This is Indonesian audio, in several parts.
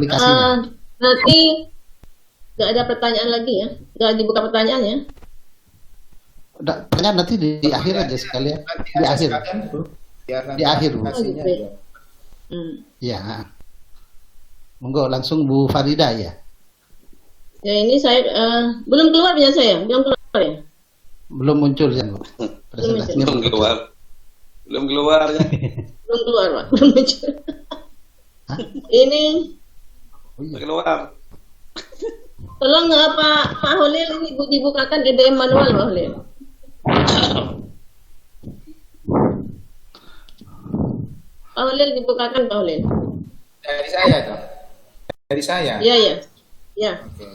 aplikasinya. Nanti nggak ada pertanyaan lagi ya, nggak dibuka pertanyaannya. Pertanyaan nanti di akhir aja sekalian. Di akhir. Di akhir, Bu. Ya. Monggo langsung Bu Farida ya. Ya ini saya belum keluar ya saya, belum keluar ya. Belum muncul ya, Bu. Belum keluar. Belum keluar ya. Belum keluar, Pak. Belum muncul. Ini keluar. tolong Pak Holil ini dibukakan EDM manual, Pak Holil. Pak Holil dibukakan, Pak Holil. Dari saya toh. Dari saya. Iya, iya. Ya. Oke.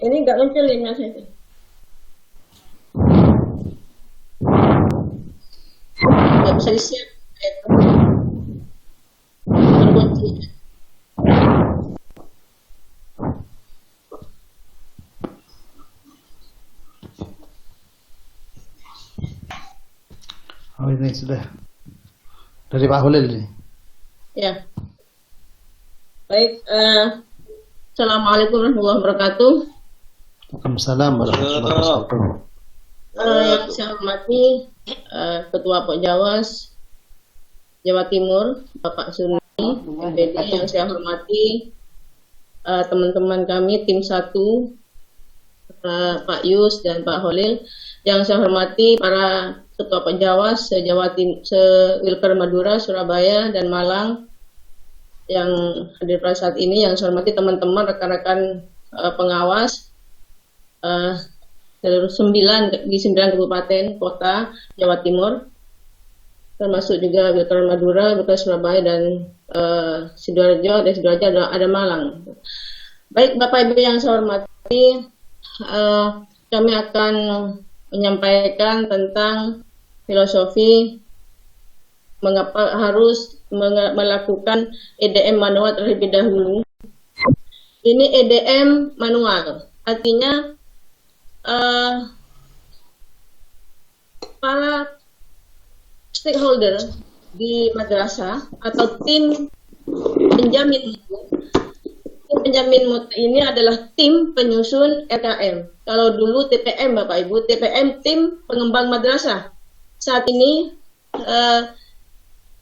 Ini nggak muncul ini Mas itu. Nggak bisa di-share. Terkunci. Oh ini sudah dari Pak Holil ini. Ya. Baik. Assalamualaikum warahmatullahi wabarakatuh. Waalaikumsalam warahmatullahi wabarakatuh. Yang saya hormati Ketua Pokjawas Jawa Timur Bapak Suni MPD, yang saya hormati teman-teman kami tim 1 Pak Yus dan Pak Holil, yang saya hormati para Ketua Pokjawas se-Jawa Timur, se-Wilker Madura, Surabaya dan Malang yang hadir pada saat ini, yang saya hormati teman-teman rekan-rekan pengawas seluruh 9 kabupaten kota Jawa Timur, termasuk juga Wilker Madura, Wilker Surabaya dan Sidoarjo, dan Sidoarjo ada Malang. Baik Bapak Ibu yang saya hormati, kami akan menyampaikan tentang filosofi mengapa harus melakukan EDM manual terlebih dahulu. Ini EDM manual, artinya para stakeholder di madrasah atau tim penjamin mutu. Tim penjamin mutu ini adalah tim penyusun RKM. Kalau dulu TPM Bapak Ibu, TPM tim pengembang madrasah. Saat ini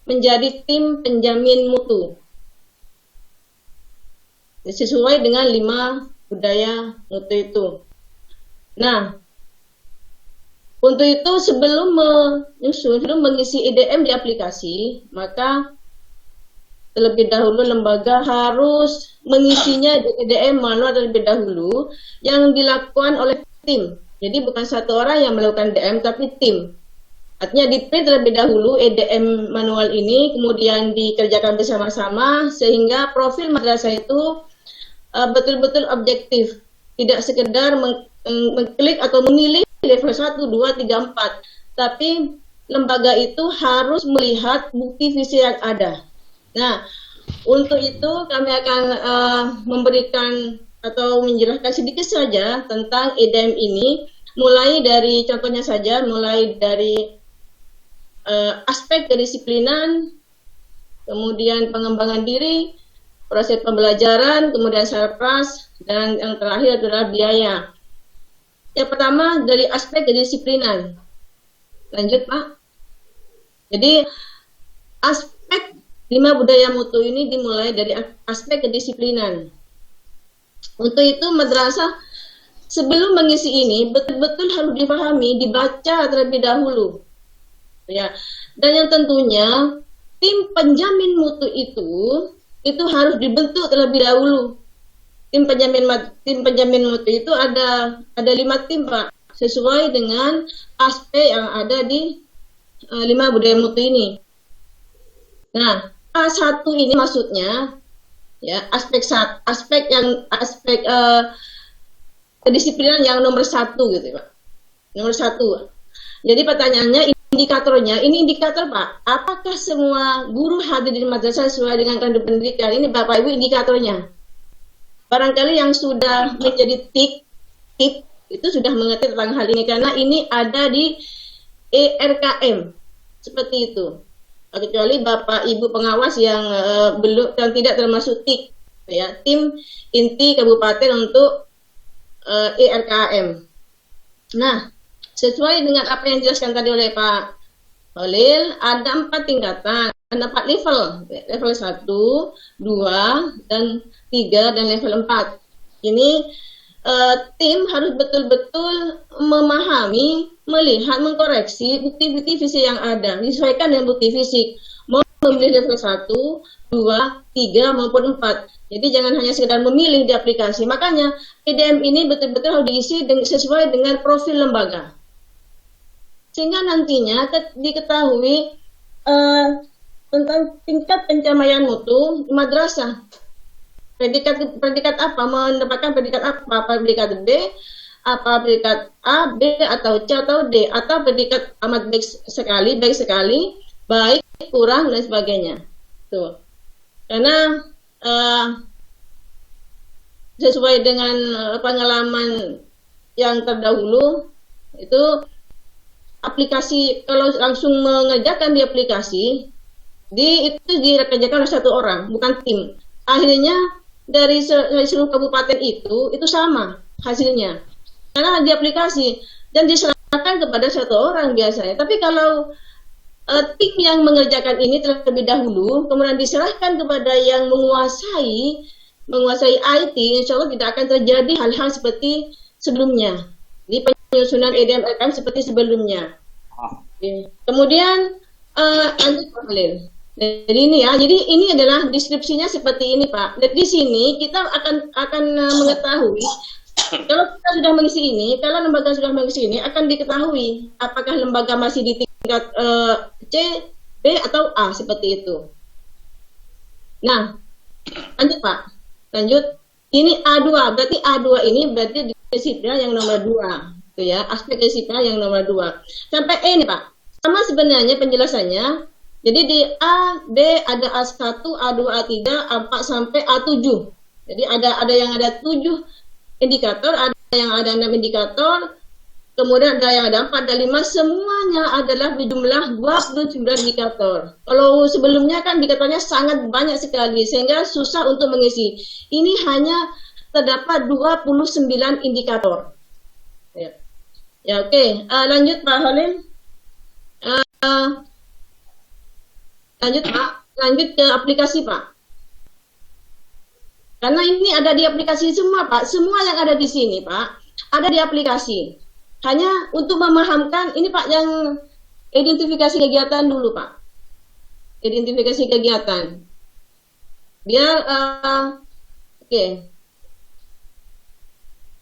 menjadi tim penjamin mutu. Sesuai dengan 5 budaya mutu itu. Nah, untuk itu sebelum mengisi EDM di aplikasi, maka terlebih dahulu lembaga harus mengisinya di EDM manual terlebih dahulu yang dilakukan oleh tim. Jadi bukan satu orang yang melakukan EDM, tapi tim. Artinya di-print terlebih dahulu EDM manual ini, kemudian dikerjakan bersama-sama sehingga profil madrasah itu betul-betul objektif, tidak sekedar mengklik atau memilih level 1, 2, 3, 4, tapi lembaga itu harus melihat bukti visi yang ada. Nah, untuk itu kami akan memberikan atau menjelaskan sedikit saja tentang EDM ini, mulai dari contohnya saja, mulai dari aspek kedisiplinan, kemudian pengembangan diri, proses pembelajaran, kemudian sarpras, dan yang terakhir adalah biaya. Yang pertama dari aspek kedisiplinan. Lanjut Pak. Jadi aspek 5 budaya mutu ini dimulai dari aspek kedisiplinan. Untuk itu madrasah sebelum mengisi ini betul-betul harus dipahami, dibaca terlebih dahulu. Ya. Dan yang tentunya tim penjamin mutu itu harus dibentuk terlebih dahulu. Tim penjamin mutu itu ada 5 tim Pak, sesuai dengan aspek yang ada di 5 budaya mutu ini. Nah, A1 ini maksudnya ya aspek kedisiplinan yang nomor 1 gitu Pak. Nomor 1. Jadi pertanyaannya indikatornya, ini indikator Pak, apakah semua guru hadir di madrasah sesuai dengan kandung pendidikan? Ini Bapak Ibu indikatornya. Barangkali yang sudah menjadi tip itu sudah mengerti tentang hal ini, karena ini ada di ERKM seperti itu. kecuali Bapak Ibu pengawas yang belum dan tidak termasuk TIK, ya, tim inti kabupaten untuk IRKM. Nah, sesuai dengan apa yang dijelaskan tadi oleh Pak Holil, ada 4 tingkatan, ada 4 level 1, 2, dan 3, dan level 4. Ini tim harus betul-betul memahami, melihat, mengkoreksi bukti-bukti fisik yang ada, disesuaikan dengan bukti fisik, mau memilih level 1, 2, 3, maupun 4. Jadi jangan hanya sekedar memilih di aplikasi. Makanya EDM ini betul-betul harus diisi sesuai dengan profil lembaga. Sehingga nantinya diketahui tentang tingkat pencapaian mutu madrasah. Predikat apa, mendapatkan predikat apa predikat B, apa predikat A, B, atau C, atau D, atau predikat amat baik sekali, baik, kurang, dan sebagainya. Tuh. Karena sesuai dengan pengalaman yang terdahulu, itu aplikasi, kalau langsung mengerjakan di aplikasi, itu dikerjakan oleh 1 orang, bukan tim. Akhirnya dari seluruh kabupaten itu sama hasilnya, karena di aplikasi dan diserahkan kepada 1 orang biasanya. Tapi kalau tim yang mengerjakan ini terlebih dahulu, kemudian diserahkan kepada yang menguasai IT, insya Allah tidak akan terjadi hal-hal seperti sebelumnya. Di penyusunan EDM RKM seperti sebelumnya. Kemudian lanjut Pak Khalil. Jadi ini adalah deskripsinya seperti ini Pak. Dan di sini kita akan mengetahui kalau kita sudah mengisi ini, kalau lembaga sudah mengisi ini akan diketahui apakah lembaga masih di tingkat C, B, atau A seperti itu. Nah, lanjut Pak. Lanjut. Ini A2, berarti A2 ini berarti disiplin yang nomor 2. Itu ya, aspek disiplin yang nomor 2. Sampai E nih Pak. Sama sebenarnya penjelasannya. Jadi di A, B ada A1, A2, A3, A4 sampai A7. Jadi ada yang ada 7 indikator, ada yang ada 6 indikator, kemudian ada yang ada 4 dan 5, semuanya adalah berjumlah 29 indikator. Kalau sebelumnya kan indikatornya sangat banyak sekali, sehingga susah untuk mengisi. Ini hanya terdapat 29 indikator. Ya oke. Lanjut Pak Holil. Lanjut Pak, lanjut ke aplikasi Pak. Karena ini ada di aplikasi semua Pak, semua yang ada di sini Pak, ada di aplikasi. Hanya untuk memahamkan, ini Pak yang identifikasi kegiatan dulu Pak. Identifikasi kegiatan. Biar, oke.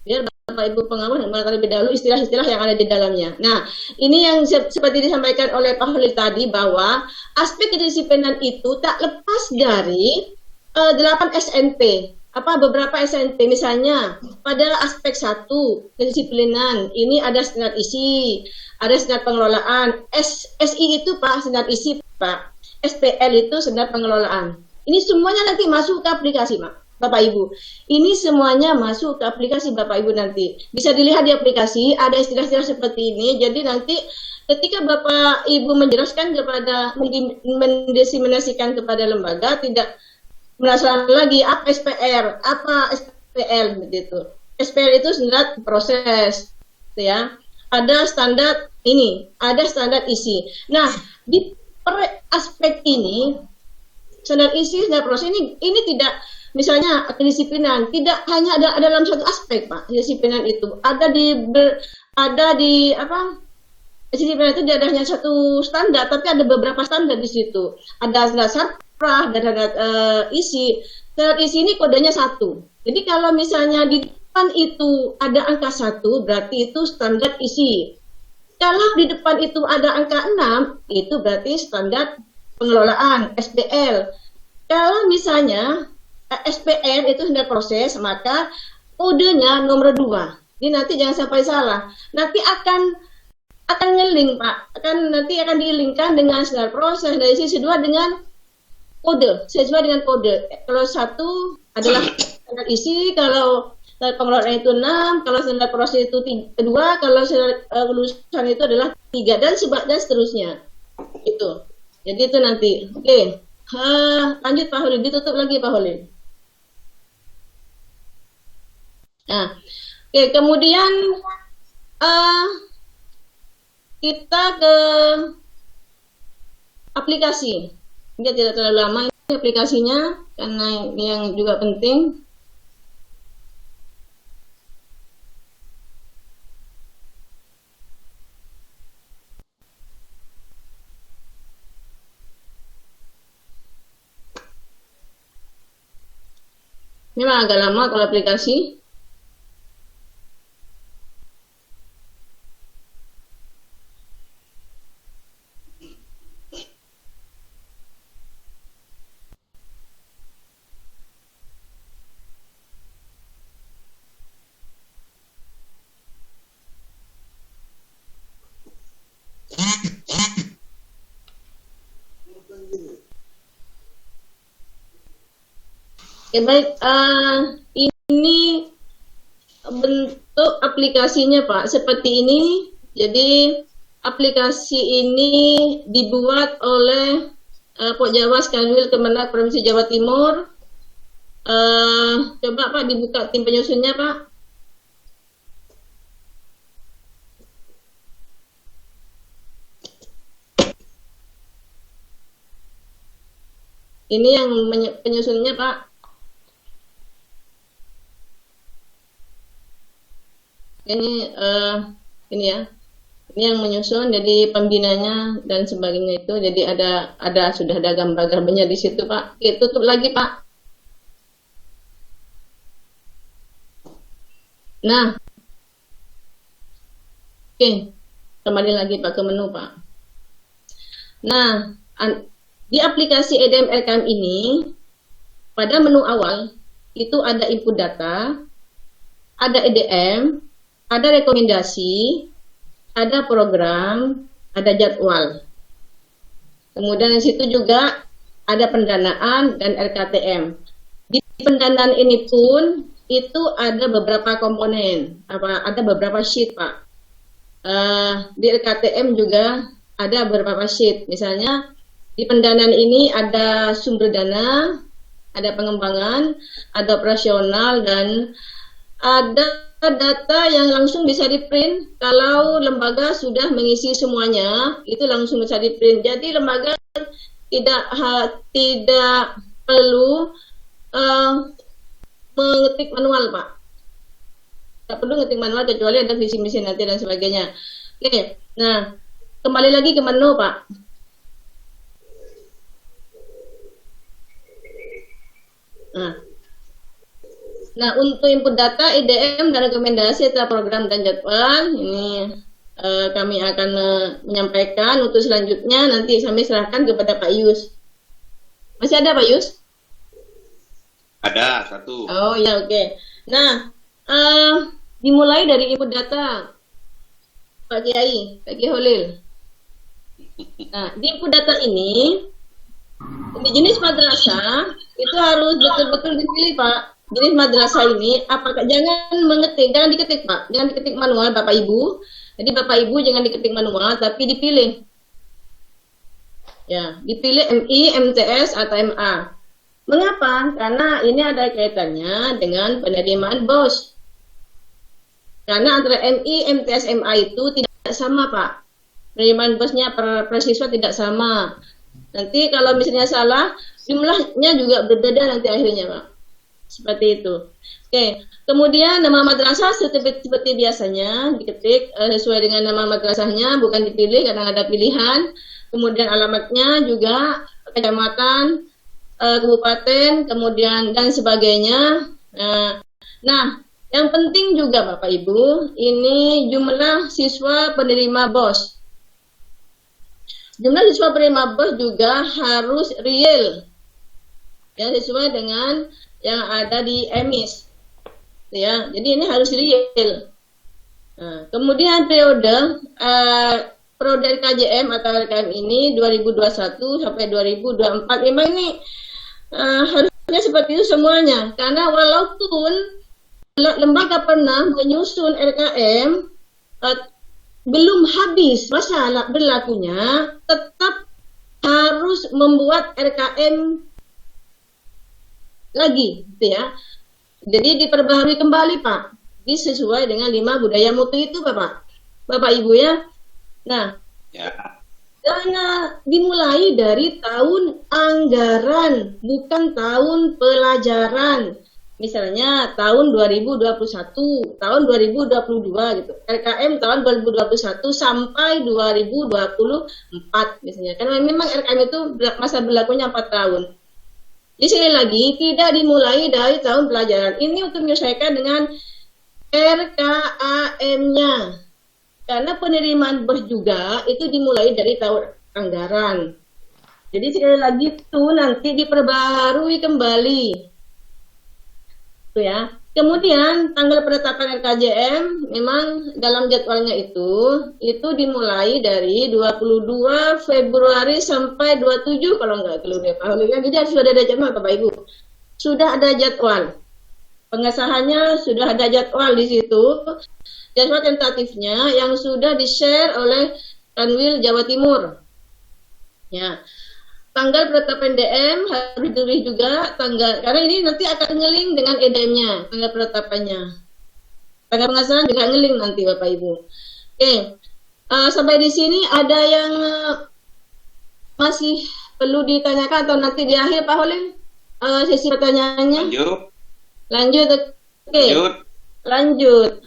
Biar Bapak Ibu pengawas terlebih dahulu istilah-istilah yang ada di dalamnya. Nah, ini yang seperti disampaikan oleh Pak Holil tadi, bahwa aspek kedisiplinan itu tak lepas dari 8 SNP. Beberapa SNP, misalnya pada aspek 1 kedisiplinan, ini ada standar isi, ada standar pengelolaan. SI itu Pak, standar isi Pak. SPL itu standar pengelolaan. Ini semuanya nanti masuk ke aplikasi Pak. Bapak Ibu, ini semuanya masuk ke aplikasi Bapak Ibu nanti. Bisa dilihat di aplikasi, ada istilah-istilah seperti ini. Jadi nanti ketika Bapak Ibu menjelaskan mendiseminasikan kepada lembaga, tidak merasa lagi apa SPL begitu. SPL itu standar proses, ya. Ada standar ini, ada standar isi. Nah, di aspek ini, standar isi, standar proses ini tidak. Misalnya kedisiplinan tidak hanya ada dalam satu aspek Pak, kedisiplinan itu ada di kedisiplinan itu tidak hanya satu standar, tapi ada beberapa standar di situ. Ada standar sarprah, ada standar isi. Standar isi ini kodenya 1. Jadi kalau misalnya di depan itu ada angka 1, berarti itu standar isi. Kalau di depan itu ada angka 6, itu berarti standar pengelolaan SPL. Kalau misalnya SPL itu standar proses, maka kodenya nomor 2. Jadi nanti jangan sampai salah. Nanti akan nge-link Pak. Nanti akan di-linkkan dengan standar proses, dari sisi 2 dengan kode, sesuai dengan kode. Kalau 1 adalah standar isi, kalau standar pengelolaan itu 6, kalau standar proses itu 2, kalau standar kelulusan itu adalah 3, dan seterusnya. Itu. Jadi itu nanti. Oke. Lanjut Pak Holil, ditutup lagi Pak Holil. Nah, oke, kemudian kita ke aplikasi. Dia tidak terlalu lama ini aplikasinya karena ini yang juga penting. Memang agak lama kalau aplikasi. Oke, baik, ini bentuk aplikasinya Pak, seperti ini. Jadi aplikasi ini dibuat oleh Pokjawa Skanwil Kemenag Provinsi Jawa Timur. Coba Pak dibuka tim penyusunnya Pak. Ini yang penyusunnya Pak. Ini ya, ini yang menyusun, jadi pembinanya dan sebagainya itu, jadi sudah ada gambar-gambarnya di situ Pak. Oke, tutup lagi Pak. Nah, oke, kembali lagi Pak ke menu Pak. Nah, di aplikasi EDM RKM ini, pada menu awal itu ada input data, ada EDM, ada rekomendasi, ada program, ada jadwal. Kemudian di situ juga ada pendanaan dan RKTM. Di pendanaan ini pun itu ada beberapa komponen, ada beberapa sheet Pak. Di RKTM juga ada beberapa sheet. Misalnya di pendanaan ini ada sumber dana, ada pengembangan, ada operasional, dan ada data yang langsung bisa di-print. Kalau lembaga sudah mengisi semuanya, itu langsung bisa di-print. Jadi lembaga tidak perlu mengetik manual Pak. Tidak perlu ngetik manual kecuali ada visi-misi nanti dan sebagainya. Oke, nah kembali lagi ke menu Pak. Nah, untuk input data, EDM, dan rekomendasi serta program dan jadwal, ini kami akan menyampaikan. Untuk selanjutnya nanti kami serahkan kepada Pak Yus. Masih ada Pak Yus? Ada, satu. Oh ya, oke. Nah, dimulai dari input data, Pak Kiai, Pak Kiai Holil. Nah, di input data ini, di jenis madrasah, itu harus betul-betul dipilih Pak. Jenis madrasah ini, apakah jangan diketik Pak, jangan diketik manual Bapak Ibu. Jadi Bapak Ibu jangan diketik manual, tapi dipilih. Ya, dipilih MI, MTS atau MA. Mengapa? Karena ini ada kaitannya dengan penerimaan BOS. Karena antara MI, MTS, MA itu tidak sama Pak. Penerimaan BOS-nya per siswa tidak sama. Nanti kalau misalnya salah, jumlahnya juga berbeda nanti akhirnya Pak. Seperti itu. Oke, kemudian nama madrasah seperti biasanya diketik sesuai dengan nama madrasahnya, bukan dipilih karena ada pilihan. Kemudian alamatnya juga kecamatan, kabupaten, kemudian dan sebagainya. Nah, yang penting juga Bapak Ibu, ini jumlah siswa penerima BOS. Jumlah siswa penerima BOS juga harus real, ya, sesuai dengan yang ada di EMIS, ya. Jadi ini harus real. Nah, kemudian periode KJM atau RKM ini 2021 sampai 2024. Memang ini harusnya seperti itu semuanya. Karena walaupun lembaga pernah menyusun RKM belum habis masa berlakunya, tetap harus membuat RKM lagi, gitu ya. Jadi diperbaharui kembali, Pak. Sesuai dengan 5 budaya mutu itu, Bapak Ibu ya. Nah, Ya. dana dimulai dari tahun anggaran, bukan tahun pelajaran. Misalnya tahun 2021, tahun 2022 gitu. RKM tahun 2021 sampai 2024 misalnya. Karena memang RKM itu masa berlakunya 4 tahun. Jadi sekali lagi tidak dimulai dari tahun pelajaran. Ini untuk menyesuaikan dengan RKAM-nya. Karena penerimaan BER juga itu dimulai dari tahun anggaran. Jadi sekali lagi itu nanti diperbaharui kembali. Itu ya. Kemudian tanggal penetapan RKJM memang dalam jadwalnya itu dimulai dari 22 Februari sampai 27 kalau nggak keliru ya Pak. Jadi sudah ada jadwal Bapak Ibu. Sudah ada jadwal. Pengesahannya sudah ada jadwal di situ. Jadwal tentatifnya yang sudah di-share oleh Kanwil Jawa Timur. Ya. Tanggal penetapan DM harus ditulis juga tanggal, karena ini nanti akan ngeling dengan EDM-nya, tanggal penetapannya. Tanggal pengesahan juga ngeling nanti Bapak Ibu. Oke. Sampai di sini ada yang masih perlu ditanyakan atau nanti di akhir Pak Holil sesi pertanyaannya? Lanjut. Oke. Lanjut.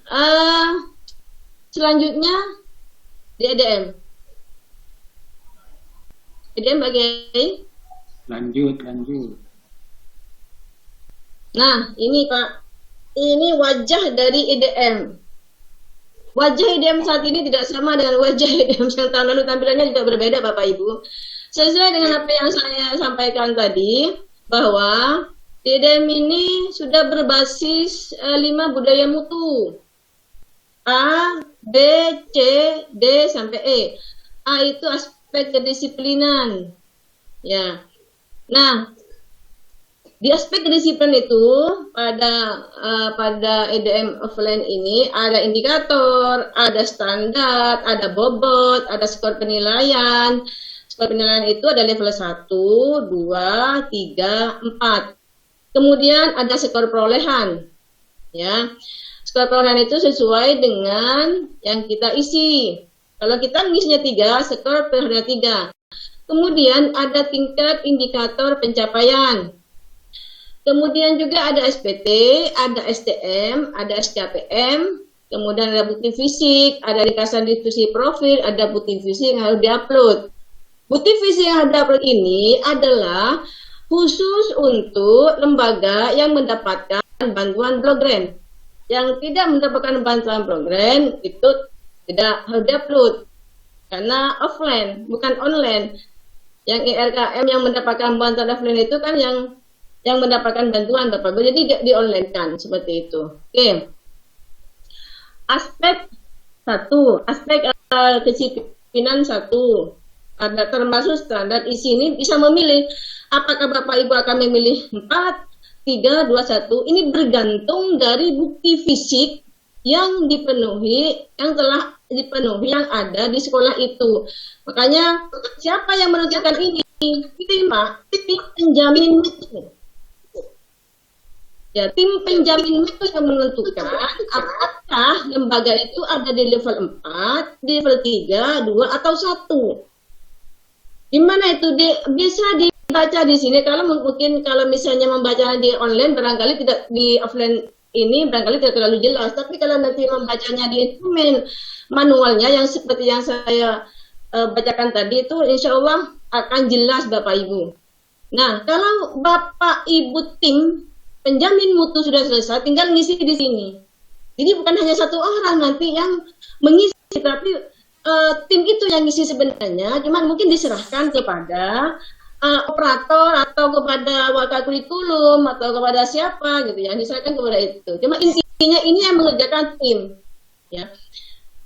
Selanjutnya di EDM. EDM bagian. Lanjut. Nah, ini Pak. Ini wajah dari EDM. Wajah EDM saat ini tidak sama dengan wajah EDM yang tahun lalu, tampilannya juga berbeda Bapak Ibu. Sesuai dengan apa yang saya sampaikan tadi, bahwa EDM ini sudah berbasis 5 budaya mutu. A, B, C, D, sampai E. A itu aspek kedisiplinan. Ya. Nah, di aspek kedisiplinan itu pada EDM offline ini ada indikator, ada standar, ada bobot, ada skor penilaian. Skor penilaian itu ada level 1, 2, 3, 4. Kemudian ada skor perolehan. Ya. Skor perolehan itu sesuai dengan yang kita isi. Kalau kita ngisinya 3, skor perolehan 3. Kemudian ada tingkat indikator pencapaian. Kemudian juga ada SPT, ada STM, ada SKPM, kemudian ada bukti fisik, ada ringkasan diskusi profil, ada bukti fisik yang harus diupload. Bukti fisik yang harus diupload ini adalah khusus untuk lembaga yang mendapatkan bantuan program. Yang tidak mendapatkan bantuan program itu tidak harus diupload karena offline, bukan online. Yang IRKM yang mendapatkan bantuan offline itu kan yang mendapatkan bantuan Bapak Ibu, jadi di online kan seperti itu. Oke. Aspek 1, aspek kedisiplinan 1, ada termasuk standar isi ini bisa memilih apakah Bapak Ibu akan memilih 4, 3, 2, 1. Ini bergantung dari bukti fisik yang dipenuhi, yang telah dipenuhi yang ada di sekolah itu. Makanya siapa yang menentukan ini? Tim penjamin mutu. Ya, tim penjamin mutu yang menentukan apakah lembaga itu ada di level 4, di level 3, 2, atau 1. Di mana itu bisa dibaca di sini. Kalau mungkin kalau misalnya membaca di online barangkali tidak, di offline ini barangkali tidak terlalu jelas. Tapi kalau nanti membacanya di instrumen manualnya yang seperti yang saya bacakan tadi itu insya Allah akan jelas Bapak Ibu. Nah, kalau Bapak Ibu tim penjamin mutu sudah selesai, tinggal ngisi di sini. Jadi bukan hanya satu orang nanti yang mengisi, tapi tim itu yang ngisi sebenarnya, cuman mungkin diserahkan kepada operator atau kepada wakil kurikulum atau kepada siapa gitu ya, diserahkan kepada itu. Cuma intinya ini yang mengerjakan tim. Ya.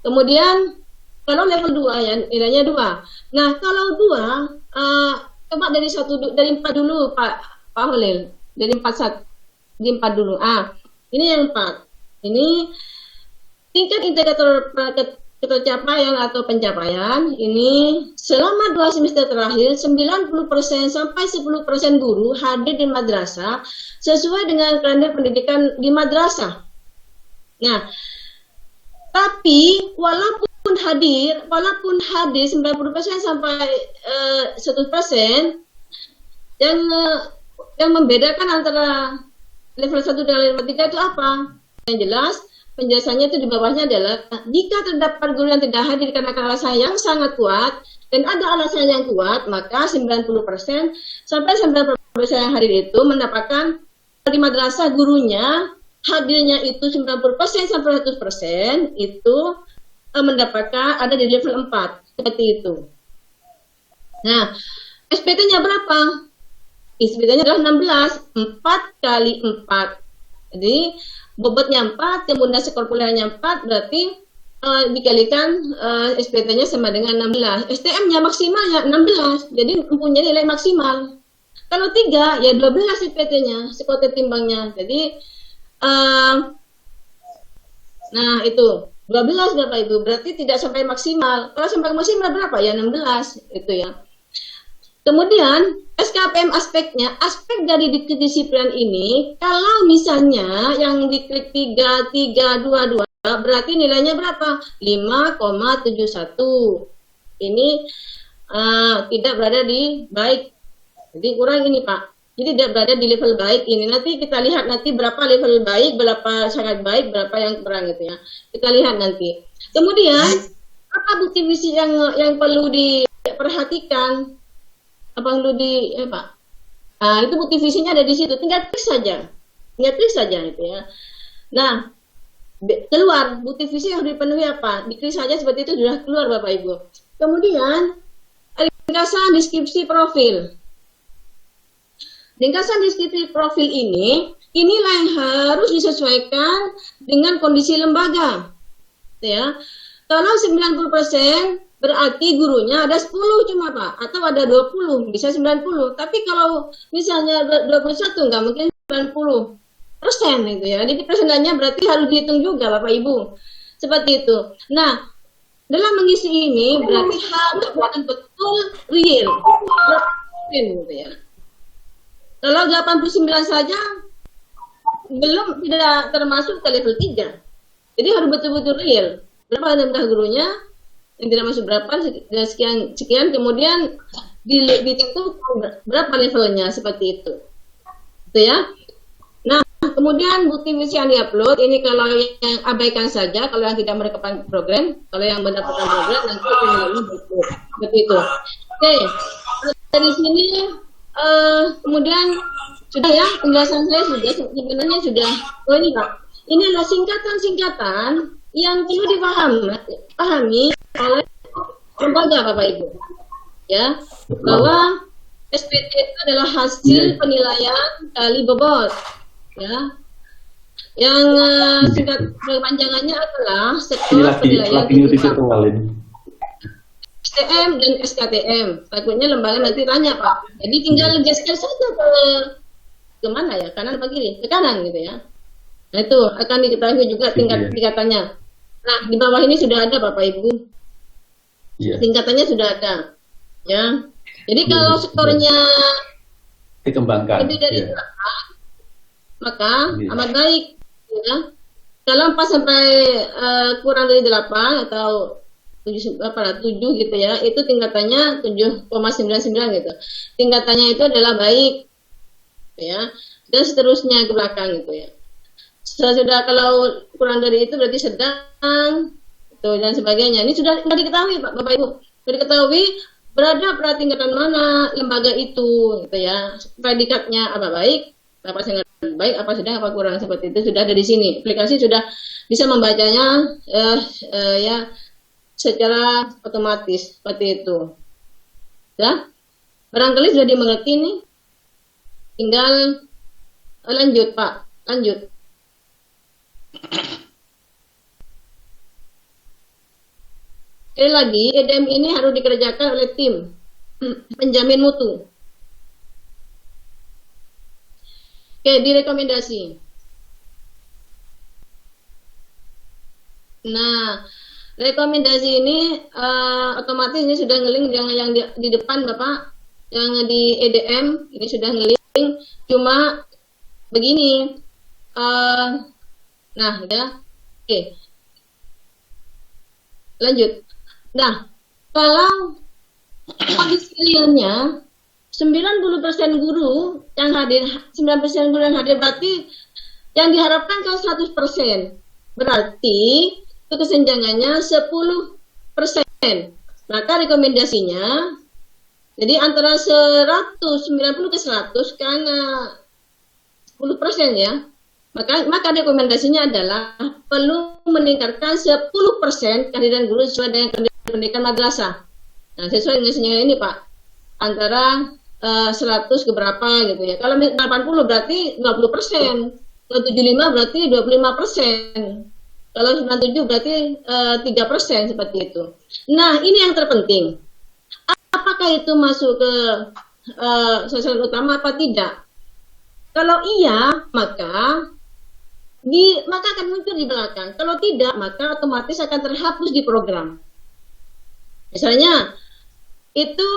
Kemudian kalau level 2 ya nilainya 2. Nah kalau 2 coba dari 4 dulu Pak Holil, dari 4 dulu. Ini yang 4. Ini tingkat indikator Tercapaian atau pencapaian ini selama 2 semester terakhir 90% sampai 10% guru hadir di madrasah sesuai dengan kalender pendidikan di madrasah. Nah, tapi walaupun hadir 90% sampai 100%, yang membedakan antara level 1 dengan level 3 itu apa? Yang jelas penjelasannya itu di bawahnya adalah jika terdapat guru yang tidak hadir karena alasan yang sangat kuat dan ada alasan yang kuat, maka 90% sampai 90% yang hadir itu mendapatkan di madrasah gurunya hadirnya itu 90% sampai 100% itu mendapatkan ada di level 4 seperti itu. Nah, SPT-nya berapa? SPT-nya adalah 16, 4 kali 4. Jadi bobotnya 4, kemudian skor kuliahnya 4, berarti dikalikan SPT-nya sama dengan 16. STM-nya maksimalnya 16, jadi mempunyai nilai maksimal. Kalau 3, ya 12 SPT-nya, skor timbangnya. Jadi, nah itu, 12 berapa itu? Berarti tidak sampai maksimal. Kalau sampai maksimal berapa? Ya 16, itu ya. Kemudian SKPM aspeknya, aspek dari kedisiplinan ini, kalau misalnya yang diklik 3, 3, 2, 2, berarti nilainya berapa? 5,71. Ini tidak berada di baik. Jadi kurang ini Pak. Jadi tidak berada di level baik ini. Nanti kita lihat nanti berapa level baik, berapa sangat baik, berapa yang kurang gitu ya. Kita lihat nanti. Kemudian apa bukti visi yang perlu diperhatikan? Apa perlu Pak? Nah, itu bukti visinya ada di situ. Tinggal klik saja itu ya. Nah, keluar bukti visi yang harus dipenuhi apa? Diklik saja seperti itu sudah keluar Bapak Ibu. Kemudian ringkasan deskripsi profil. Ringkasan deskripsi profil inilah yang harus disesuaikan dengan kondisi lembaga. Ya. Kalau 90% berarti gurunya ada 10 cuma Pak, atau ada 20, bisa 90. Tapi kalau misalnya 21 nggak mungkin 90% gitu ya. Jadi persenannya berarti harus dihitung juga Bapak Ibu. Seperti itu. Nah, dalam mengisi ini berarti harus betul-betul real. Gitu ya. Kalau 89 saja belum tidak termasuk ke level 3. Jadi harus betul-betul real. Berapa jumlah gurunya? Yang tidak masuk berapa, sekian, kemudian ditentukan berapa levelnya, seperti itu. Itu ya. Nah, kemudian bukti visi yang diupload, ini kalau yang abaikan saja, kalau yang tidak mendapatkan program, kalau yang mendapatkan program, nanti itu seperti itu. Oke, dari sini, kemudian, sudah ya, penjelasan saya sudah, sebenarnya sudah, oh ini Pak, ini adalah singkatan-singkatan yang perlu dipahami oleh lembaga Bapak Ibu, ya, bahwa SPT itu adalah hasil penilaian kali bobot, ya, yang singkat kepanjangannya adalah skor penilaian STM dan SKTM. Takutnya lembaga nanti tanya Pak, jadi tinggal geser saja ke mana ya, kanan atau kiri? Ke kanan gitu ya. Nah itu akan diketahui juga tingkatannya. Nah, di bawah ini sudah ada Bapak Ibu. Tingkatannya sudah ada. Ya. Jadi kalau skornya dikembangkan lebih dari 8, maka amat baik. Ya. Kalau 4 sampai kurang dari 8 atau 7 gitu ya, itu tingkatannya 7,99 gitu. Tingkatannya itu adalah baik. Ya. Dan seterusnya ke belakang gitu ya. Sudah kalau kurang dari itu berarti sedang itu dan sebagainya. Ini sudah diketahui Bapak Ibu. Sudah diketahui berada pada tingkatan mana lembaga itu gitu ya. Predikatnya apa baik, apa sangat baik, apa sedang, apa kurang, seperti itu sudah ada di sini. Aplikasi sudah bisa membacanya ya secara otomatis seperti itu. Ya. Barangkali sudah dimengerti nih. Tinggal lanjut Pak, lanjut. Sekali lagi, EDM ini harus dikerjakan oleh tim penjamin mutu. Oke, direkomendasi. Nah, rekomendasi ini otomatis ini sudah ngeling yang di depan Bapak, yang di EDM ini sudah ngeling. Cuma begini, nah ya, oke, lanjut. Nah, kalau kondisi realnya 90% guru yang hadir, 90% guru yang hadir berarti yang diharapkan kan 100%. Berarti itu kesenjangannya 10%. Maka rekomendasinya jadi antara 190 ke 100 karena 10% ya. Maka rekomendasinya adalah perlu meningkatkan 10% kehadiran guru sesuai dengan pendidikan madrasah. Nah, sesuai dengan ini Pak, antara 100 ke berapa gitu ya. Kalau 80 berarti 20%, kalau 75 berarti 25%, kalau 97 berarti 3% seperti itu. Nah, ini yang terpenting. Apakah itu masuk ke sasaran utama apa tidak? Kalau iya, maka akan muncul di belakang. Kalau tidak, maka otomatis akan terhapus di program. Misalnya, itu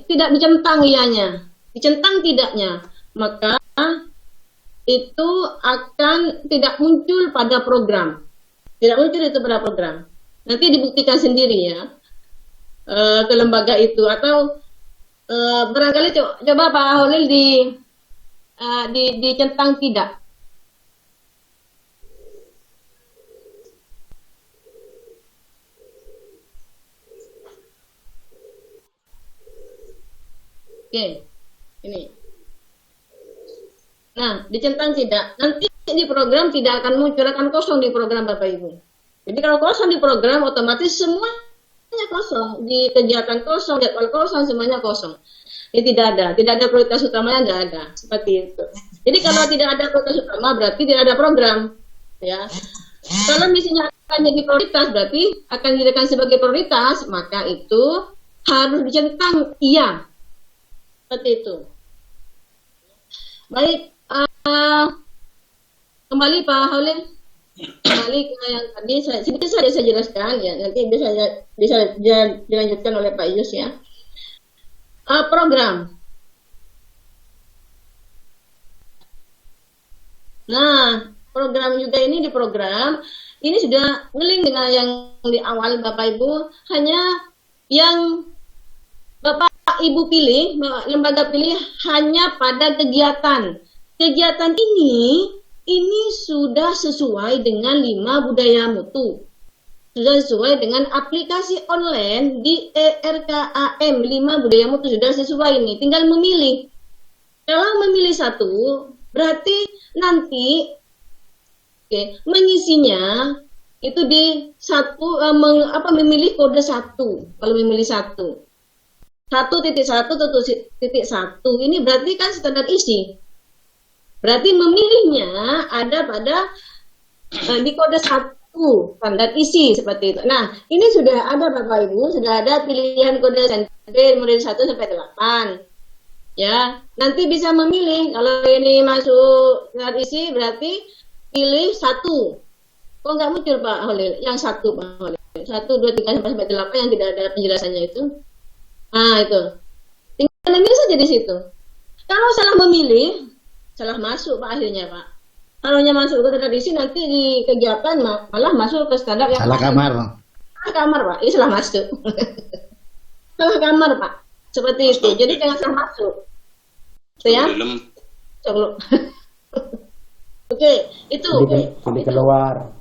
tidak dicentang ianya, dicentang tidaknya, maka itu akan tidak muncul pada program. Tidak muncul itu pada program. Nanti dibuktikan sendiri ya ke lembaga itu, atau barangkali coba Pak Holil dicentang tidak. Oke, ini. Nah, dicentang tidak. Nanti di program tidak akan muncul, akan kosong di program Bapak Ibu. Jadi kalau kosong di program, otomatis semuanya kosong. Di kegiatan kosong, jadwal kosong, semuanya kosong. Ini tidak ada prioritas utamanya, nggak ada. Seperti itu. Jadi kalau tidak ada prioritas utama, berarti tidak ada program. Ya. Kalau misinya akan jadi prioritas, berarti akan dijadikan sebagai prioritas, maka itu harus dicentang iya. Seperti itu. Baik, kembali Pak Holil, kembali ke yang tadi sedikit saja saya jelaskan ya, nanti bisa dilanjutkan oleh Pak Yus ya. Program. Nah, program juga ini di program ini sudah ngeling dengan yang di awal Bapak Ibu, hanya yang Bapak Ibu pilih, lembaga pilih hanya pada kegiatan. Kegiatan ini sudah sesuai dengan 5 budaya mutu. Sudah sesuai dengan aplikasi online di ERKAM 5 budaya mutu, sudah sesuai ini. Tinggal memilih. Kalau memilih satu, berarti nanti mengisinya itu di memilih kode 1. Kalau memilih 1.1.1.1 ini berarti kan standar isi. Berarti memilihnya ada pada di kode 1 standar isi seperti itu. Nah, ini sudah ada Bapak Ibu, sudah ada pilihan kode standar mulai 1 sampai 8. Ya, nanti bisa memilih. Kalau ini masuk standar isi berarti pilih 1. Kok nggak muncul Pak Holil? Yang 1 Pak Holil. 1, 2, 3 sampai 8 yang tidak ada penjelasannya itu. Nah, itu. Tinggal memilih saja di situ. Kalau salah memilih, salah masuk Pak akhirnya Pak. Kalau masuk ke tradisi nanti di kegiatan malah masuk ke standar yang salah kamar. Salah kamar Pak, ini salah masuk. Salah kamar Pak. Seperti itu. Jadi jangan salah masuk. Itu ya. Oke, itu. Jadi keluar.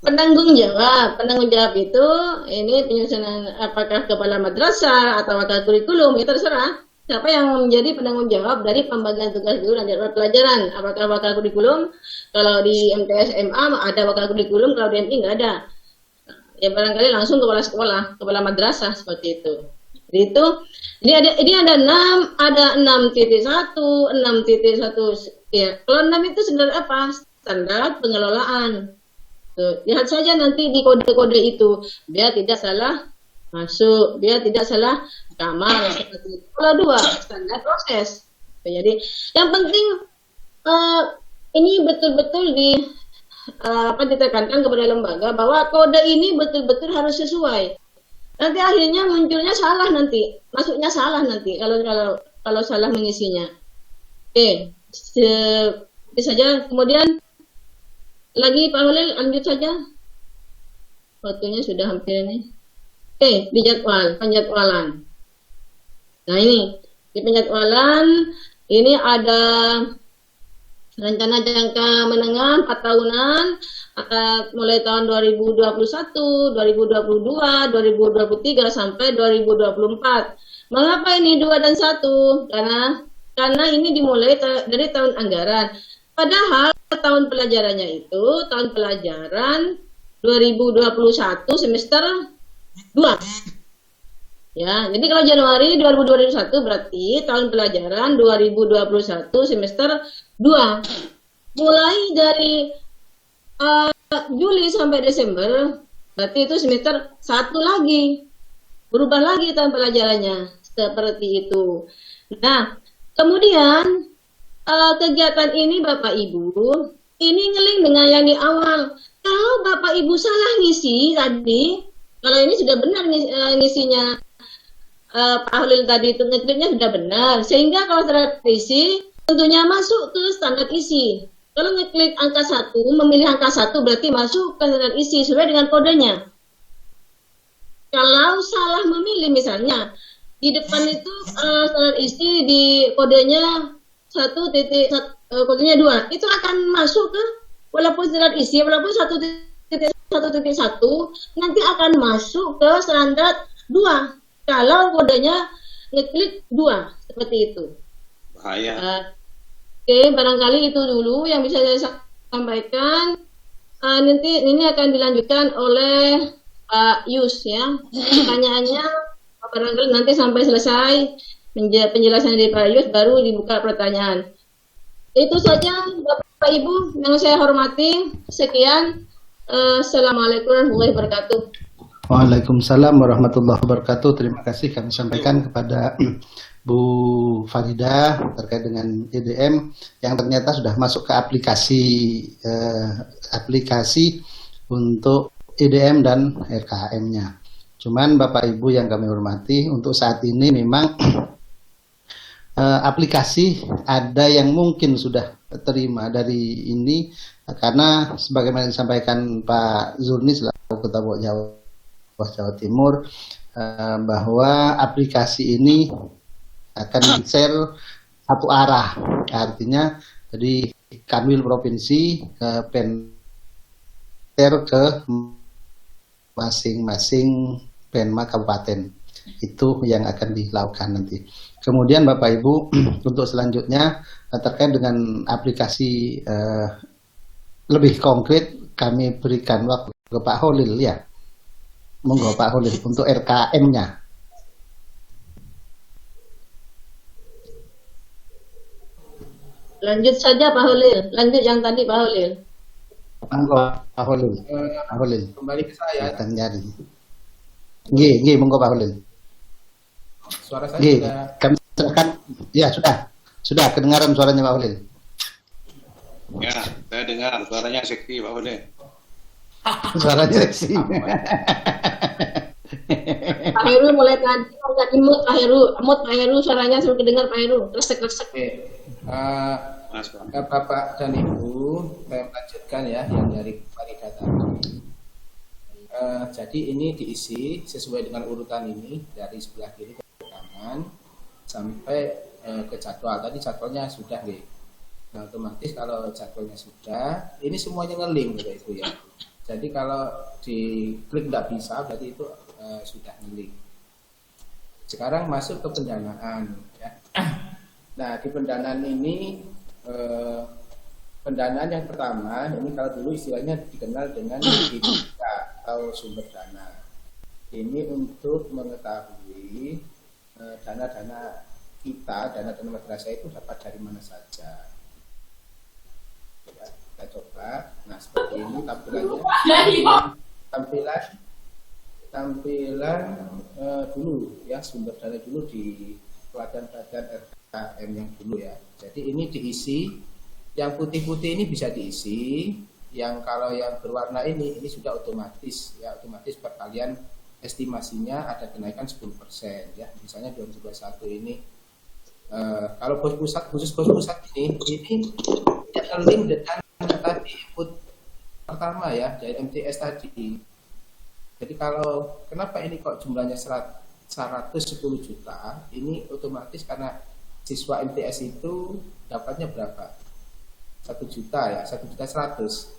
Penanggung jawab itu ini penyusunan apakah kepala madrasah atau wakil kurikulum, itu terserah siapa yang menjadi penanggung jawab dari pembagian tugas guru dan jadwal pelajaran. Apakah wakil kurikulum, kalau di MTS MA ada wakil kurikulum, kalau di MI nggak ada. Ya barangkali langsung kepala sekolah, kepala madrasah seperti itu. Jadi ada 6.1, 6.1 ya. Kalau 6 itu sebenarnya apa? Standar pengelolaan. Tuh, lihat saja nanti di kode-kode itu, dia tidak salah masuk, dia tidak salah kamar seperti itu. Kalau 2 standar proses. Jadi yang penting ini betul-betul ditekankan kepada lembaga bahwa kode ini betul-betul harus sesuai. Nanti akhirnya munculnya salah nanti, masuknya salah nanti kalau salah mengisinya. Oke, seperti saja. Kemudian lagi Pak Holil, lanjut saja. Waktunya sudah hampir ini. Oke, di penjadwalan. Nah ini, di penjadwalan ini ada rencana jangka menengah 4 tahunan mulai tahun 2021, 2022, 2023 sampai 2024. Mengapa ini 2 dan 1? Karena ini dimulai dari tahun anggaran. Padahal tahun pelajarannya itu tahun pelajaran 2021 semester 2. Ya, jadi kalau Januari 2021 berarti tahun pelajaran 2021 semester 2. Mulai dari Juli sampai Desember berarti itu semester 1 lagi. Berubah lagi tahun pelajarannya seperti itu. Nah, kemudian kegiatan ini Bapak Ibu, ini ngeling dengan yang di awal. Kalau Bapak Ibu salah ngisi tadi, kalau ini sudah benar ngisinya Pak Holil tadi itu ngekliknya sudah benar, sehingga kalau standar isi tentunya masuk ke standar isi. Kalau ngeklik angka 1, memilih angka 1 berarti masuk ke standar isi sesuai dengan kodenya. Kalau salah memilih misalnya di depan itu standar isi di kodenya 1.1, kodenya 2, itu akan masuk ke walaupun standar isi, walaupun 1.1.1 nanti akan masuk ke standar 2 kalau kodenya ngeklik 2 seperti itu. Bahaya. Oke, barangkali itu dulu yang bisa saya sampaikan. Nanti ini akan dilanjutkan oleh Pak Yus ya. Pertanyaannya barangkali nanti sampai selesai penjelasan dari Pak Yus baru dibuka pertanyaan. Itu saja Bapak Ibu yang saya hormati. Sekian. Assalamualaikum warahmatullahi wabarakatuh. Waalaikumsalam warahmatullahi wabarakatuh. Terima kasih kami sampaikan kepada Bu Faridah terkait dengan EDM yang ternyata sudah masuk ke aplikasi untuk EDM dan RKM-nya. Cuman Bapak Ibu yang kami hormati, untuk saat ini memang aplikasi ada yang mungkin sudah terima dari ini karena sebagaimana disampaikan Pak Zurni selaku Ketua Jawa Timur bahwa aplikasi ini akan share satu arah, artinya dari Kanwil Provinsi ke Penter ke masing-masing Penma Kabupaten. Itu yang akan dilakukan nanti. Kemudian Bapak Ibu untuk selanjutnya terkait dengan aplikasi lebih konkret kami berikan waktu ke Pak Holil ya. Monggo Pak Holil untuk RKM-nya. Lanjut saja Pak Holil. Lanjut yang tadi Pak Holil. Monggo Pak Holil. Pak Holil. Kembali ke saya. Akan nyari. Nggih, monggo Pak Holil. Suara saya Nggih, sudah. kami silakan. Ya, sudah kedengaran suaranya Pak Holil. Ya, saya dengar suaranya seksi Pak Holil. Suaranya sih. Pak Heru mulai tadi agak imut Pak Heru suaranya sudah kedengar Pak Heru. Resek-resek. Oke. Mas, Pak. Bapak dan Ibu, saya melanjutkan ya yang dari Faridah tadi. Jadi ini diisi sesuai dengan urutan ini dari sebelah kiri ke kanan sampai ke jadwal. Tadi jadwalnya sudah nih. Nah, otomatis kalau jadwalnya sudah, ini semuanya nge-link gitu itu ya. Jadi kalau diklik nggak bisa, berarti itu sudah nge-link. Sekarang masuk ke pendanaan ya. Nah, di pendanaan ini pendanaan yang pertama ini kalau dulu istilahnya dikenal dengan DPK atau sumber dana. Ini untuk mengetahui dana-dana kita, dana-dana madrasah itu dapat dari mana saja. Ya, kita coba. Nah, seperti ini tampilan dulu ya, sumber dana dulu di pelatihan-pelatihan RKM yang dulu ya. Jadi ini diisi, yang putih-putih ini bisa diisi, Yang kalau yang berwarna ini sudah otomatis ya, otomatis perkalian estimasinya ada kenaikan 10% ya. Misalnya 2021 ini kalau pos pusat, khusus pos pusat ini tidak link dengan tadi input pertama ya dari MTS tadi. Jadi kalau kenapa ini kok jumlahnya 110 juta, ini otomatis karena siswa MTS itu dapatnya berapa? 1 juta ya, 1 juta 100.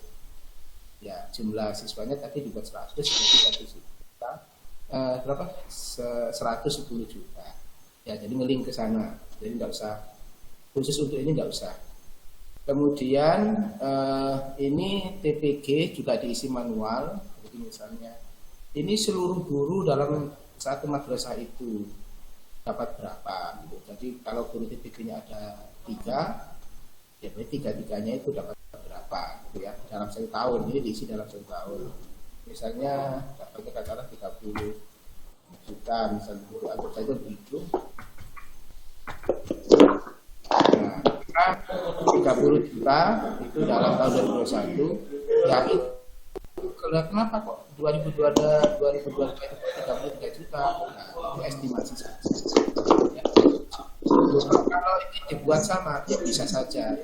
Ya, jumlah siswanya tadi dibuat 100, berarti 1 juta. Berapa? 110 juta. Ya, jadi ngeling ke sana. Jadi nggak usah, khusus untuk ini nggak usah. Kemudian ini TPG juga diisi manual. Jadi misalnya, ini seluruh guru dalam satu madrasah itu dapat berapa gitu. Jadi kalau guru TPG-nya ada 3, ya berarti 3-3-nya itu dapat berapa gitu ya, dalam 1 tahun. Ini diisi dalam 1 tahun. Misalnya dapatnya katakanlah 30 juta misalnya, guru anggap saja begitu. Nah, 30 juta itu dalam tahun 2021 ya. Kenapa kok 2022 itu 33 juta? Nah, itu estimasi saja. Ya. Kalau ini dibuat sama, ya bisa saja.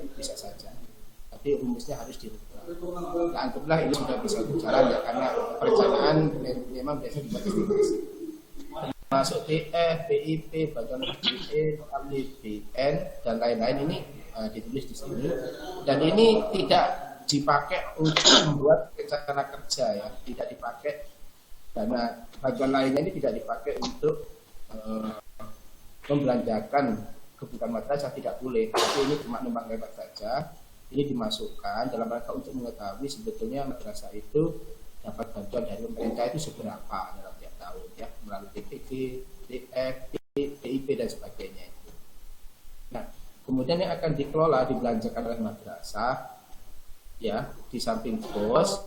Tapi rumusnya harus dirubah. Nah, anggaplah ini sudah bisa berjalan ya, karena perencanaan memang biasa dibuat estimasi. Masuk TF, PIP, bantuan PIP, BN dan lain-lain ini ditulis di sini. Dan ini tidak dipakai untuk membuat rencana kerja ya, tidak dipakai, karena bagian lainnya ini tidak dipakai untuk membelanjakan kebutuhan madrasah, tidak boleh. Tapi ini cuma numpang lewat saja. Ini dimasukkan dalam rangka untuk mengetahui sebetulnya madrasah itu dapat bantuan dari pemerintah itu seberapa dalam tiap tahun ya, melalui TPG, TF, PIP dan sebagainya. Nah, kemudian yang akan dikelola dibelanjakan oleh madrasah ya, di samping bos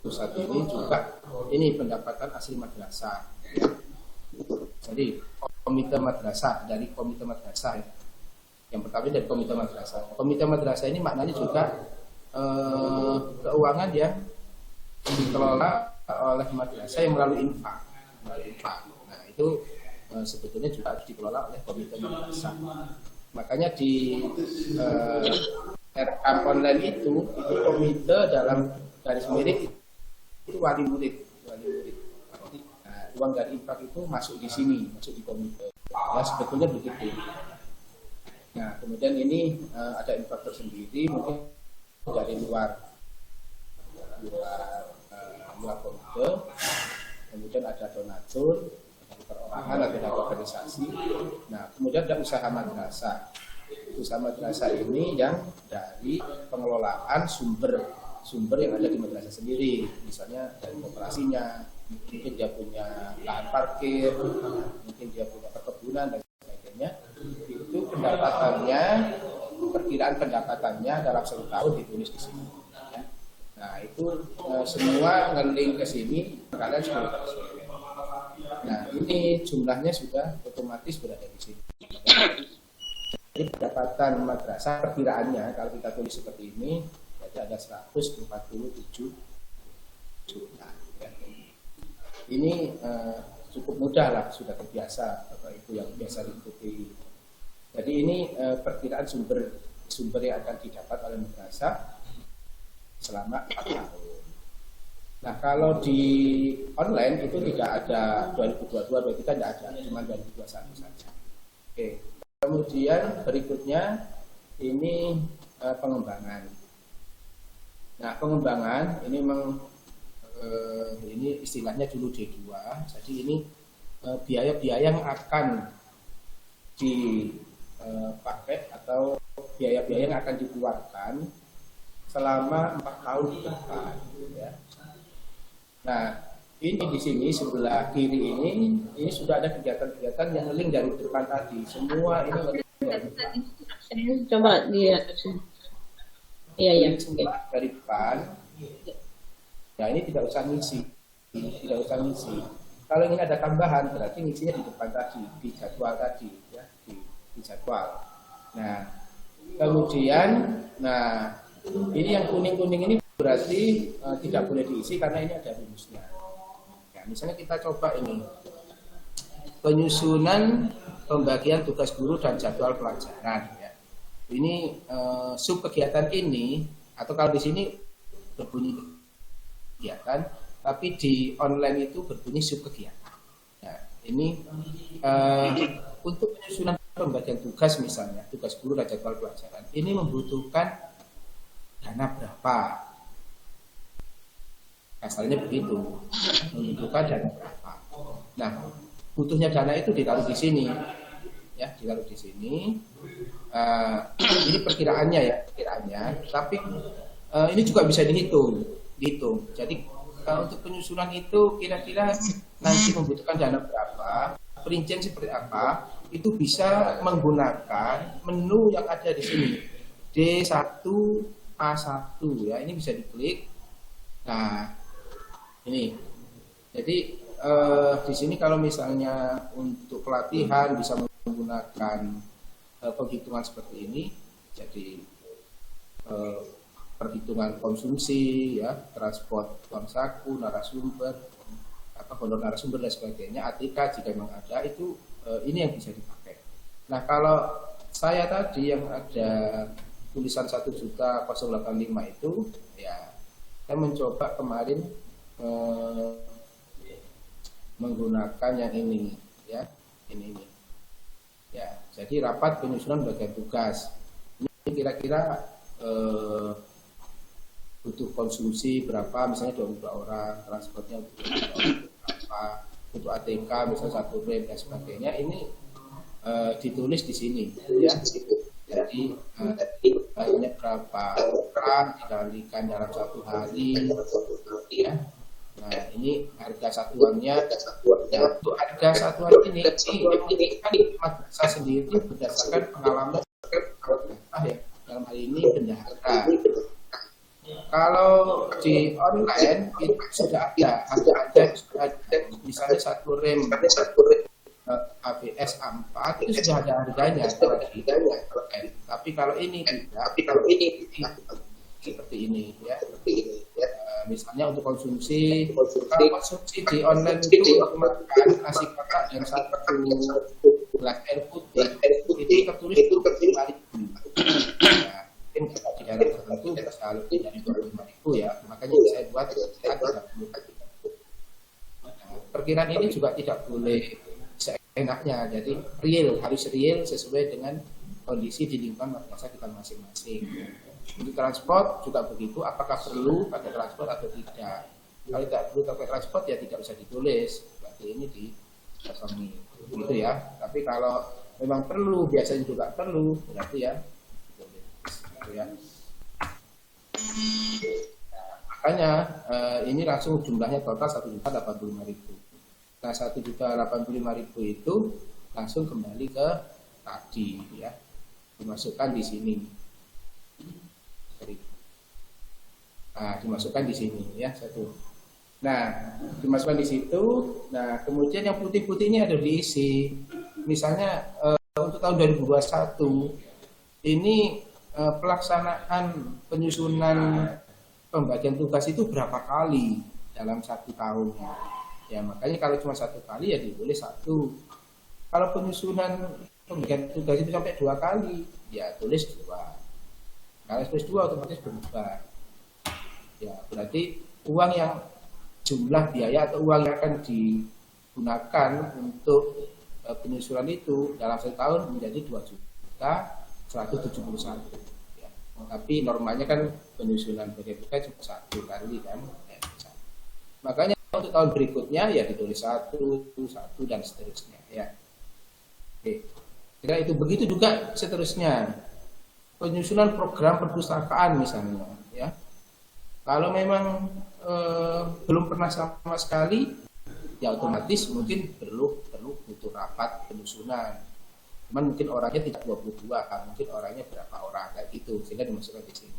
pusat ini juga ini pendapatan asli madrasah ya. Jadi komite madrasah, dari komite madrasah ya. Yang pertama dari komite madrasah. Komite madrasah ini maknanya juga keuangan yang dikelola oleh madrasah yang melalui infak. Nah, itu sebetulnya juga harus dikelola oleh komite madrasah. Makanya di rekam online itu komite dalam garis miring itu wali murid. Nah, uang dari infak itu masuk di sini, masuk di komite. Ya, sebetulnya begitu. Nah, kemudian ini ada infak tersendiri mungkin dari luar komite. Kemudian ada donatur, ada perorangan, ada organisasi. Nah, kemudian ada usaha madrasah. Usaha madrasah ini yang dari pengelolaan sumber yang ada di madrasah sendiri, misalnya dari operasinya, mungkin dia punya lahan parkir, mungkin dia punya perkebunan dan sebagainya. Itu pendapatannya, perkiraan pendapatannya dalam 1 tahun ditulis di sini. Ya. Nah, itu semua ngeling ke sini, kalian sudah tahu. Nah, ini jumlahnya sudah otomatis berada di sini. Jadi pendapatan madrasah perkiraannya kalau kita tulis seperti ini ada 147 juta. Ya. Ini cukup mudah lah, sudah terbiasa Bapak Ibu yang biasa diikuti. Jadi ini perkiraan sumber yang akan didapat oleh madrasah selama 4 tahun. Nah, kalau di online itu tidak ada 2022, 2023 tidak ada, cuma 2021 saja. Oke. Kemudian berikutnya ini pengembangan. Nah, pengembangan ini memang ini istilahnya dulu D2. Jadi ini biaya-biaya yang akan dipakai atau biaya-biaya yang akan dikeluarkan selama 4 tahun ke depan. Ya. Nah, ini di sini sebelah kiri ini sudah ada kegiatan-kegiatan yang link dari depan tadi. Semua ini link dari depan. Coba dia. Iya. Semua dari depan. Nah, ini tidak usah ngisi. Kalau ingin ada tambahan, berarti ngisinya di depan tadi, di jadwal tadi, ya, di jadwal. Nah, kemudian, ini yang kuning-kuning ini berarti tidak boleh diisi karena ini ada rumusnya. Ya, misalnya kita coba ini penyusunan pembagian tugas guru dan jadwal pelajaran. Ya. Ini sub kegiatan ini, atau kalau di sini berbunyi kegiatan, tapi di online itu berbunyi sub kegiatan. Nah, ini untuk penyusunan pembagian tugas misalnya, tugas guru dan jadwal pelajaran, ini membutuhkan dana berapa? Asalnya begitu, membutuhkan dana berapa. Nah, butuhnya dana itu ditaruh di sini, ya, ditaruh di sini. Ini perkiraannya ya, perkiraannya. Tapi ini juga bisa dihitung. Jadi untuk penyusunan itu kira-kira nanti membutuhkan dana berapa, perincian seperti apa, itu bisa menggunakan menu yang ada di sini, D1A1 ya. Ini bisa diklik. Nah, ini. Jadi di sini kalau misalnya untuk pelatihan bisa menggunakan penghitungan seperti ini, jadi perhitungan konsumsi, ya, transport uang saku, narasumber, honor narasumber dan sebagainya, ATK jika memang ada, itu ini yang bisa dipakai. Nah, kalau saya tadi yang ada tulisan 1.085 itu, ya, saya mencoba kemarin menggunakan yang ini, ya, ini. Ya, jadi rapat penyusunan bagian tugas. Ini kira-kira butuh konsumsi berapa, misalnya 22 orang, transportnya untuk 22 orang berapa, untuk ATK misalnya 1 rem dan sebagainya. Ini ditulis di sini, ya. Jadi banyak berapa orang dikalikan dalam 1 hari, ya. Nah, ini harga satuannya. Ya, untuk harga satuan ini kan madrasah sendiri berdasarkan pengalaman ya, dalam hal ini bendahara. Kalau di online itu sudah ada misalnya 1 rem ABS A4 itu sudah ada harganya. Tapi kalau ini tidak, seperti ini, ya. Misalnya untuk konsumsi, kalau konsumsi di online itu makan nasi kotak dan 1 gelas air putih itu tertulis 25.000. Nah, mungkin kalau di daerah tertentu bisa lebih dari 25.000 ya, makanya saya buat 30. Perkiraan ini juga tidak boleh seenaknya, jadi harus real sesuai dengan kondisi di lingkungan madrasah kita masing-masing. Untuk transport juga begitu, apakah perlu pakai transport atau tidak. Kalau tidak perlu pakai transport ya tidak bisa ditulis, berarti ini dikosongi, gitu ya. Tapi kalau memang perlu, biasanya juga perlu, berarti ya ditulis, gitu ya. Makanya ini langsung jumlahnya total 1.085.000. Nah, 1.085.000 itu langsung kembali ke tadi, ya, dimasukkan di sini. Nah, dimasukkan di sini, ya, 1. Nah, dimasukkan di situ. Nah, kemudian yang putih-putih ini ada diisi. Misalnya untuk tahun 2021 ini pelaksanaan penyusunan pembagian tugas itu berapa kali dalam 1 tahunnya. Ya, makanya kalau cuma 1 kali ya ditulis 1. Kalau penyusunan pembagian tugas itu sampai 2 kali, ya tulis 2. Kalau tulis 2 otomatis berubah. Ya, berarti uang yang jumlah biaya atau uang yang akan digunakan untuk penyusunan itu dalam 1 tahun menjadi 2.171. Ya. Tapi normalnya kan penyusunan bagian tugas cuma 1 kali kan. Ya. Makanya untuk tahun berikutnya ya ditulis 1 dan seterusnya. Ya. Oke. Kira itu begitu juga seterusnya. Penyusunan program perpustakaan misalnya, ya. Kalau memang belum pernah sama sekali, ya otomatis mungkin perlu butuh rapat penyusunan. Cuman mungkin orangnya tidak 22, mungkin orangnya berapa orang kayak gitu, sehingga dimasukkan di sini.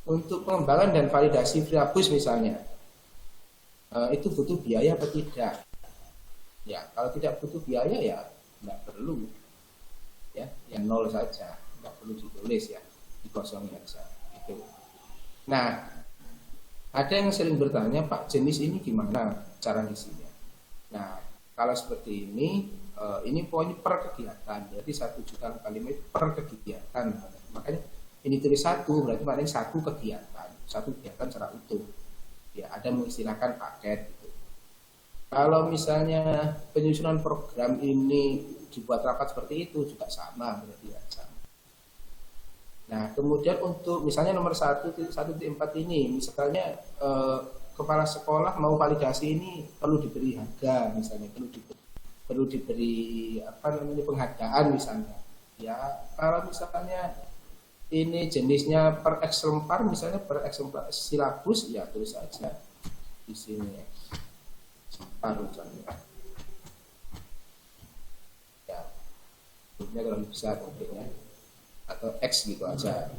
Untuk pengembangan dan validasi Freebus misalnya, itu butuh biaya atau tidak? Ya, kalau tidak butuh biaya ya nggak perlu, ya, yang 0 saja, nggak perlu ditulis ya, dikosongin saja. Itu. Nah, Ada yang sering bertanya, Pak, jenis ini gimana cara ngisinya? Nah, kalau seperti ini poinnya per kegiatan, berarti 1 juta kalimat per kegiatan. Makanya ini tulis 1, berarti paling 1 kegiatan secara utuh. Ya, ada mengistilahkan paket gitu. Kalau misalnya penyusunan program ini dibuat rapat seperti itu juga sama, berarti ya sama. Nah, kemudian untuk misalnya nomor 1.4 ini, misalnya kepala sekolah mau validasi ini perlu diberi harga, misalnya perlu diberi penghargaan misalnya. Ya, kalau misalnya ini jenisnya per eksemplar, misalnya per eksemplar silabus, ya tulis saja di sini eksemplar misalnya. Ya, ini terlalu besar mungkin ya. Atau X gitu aja.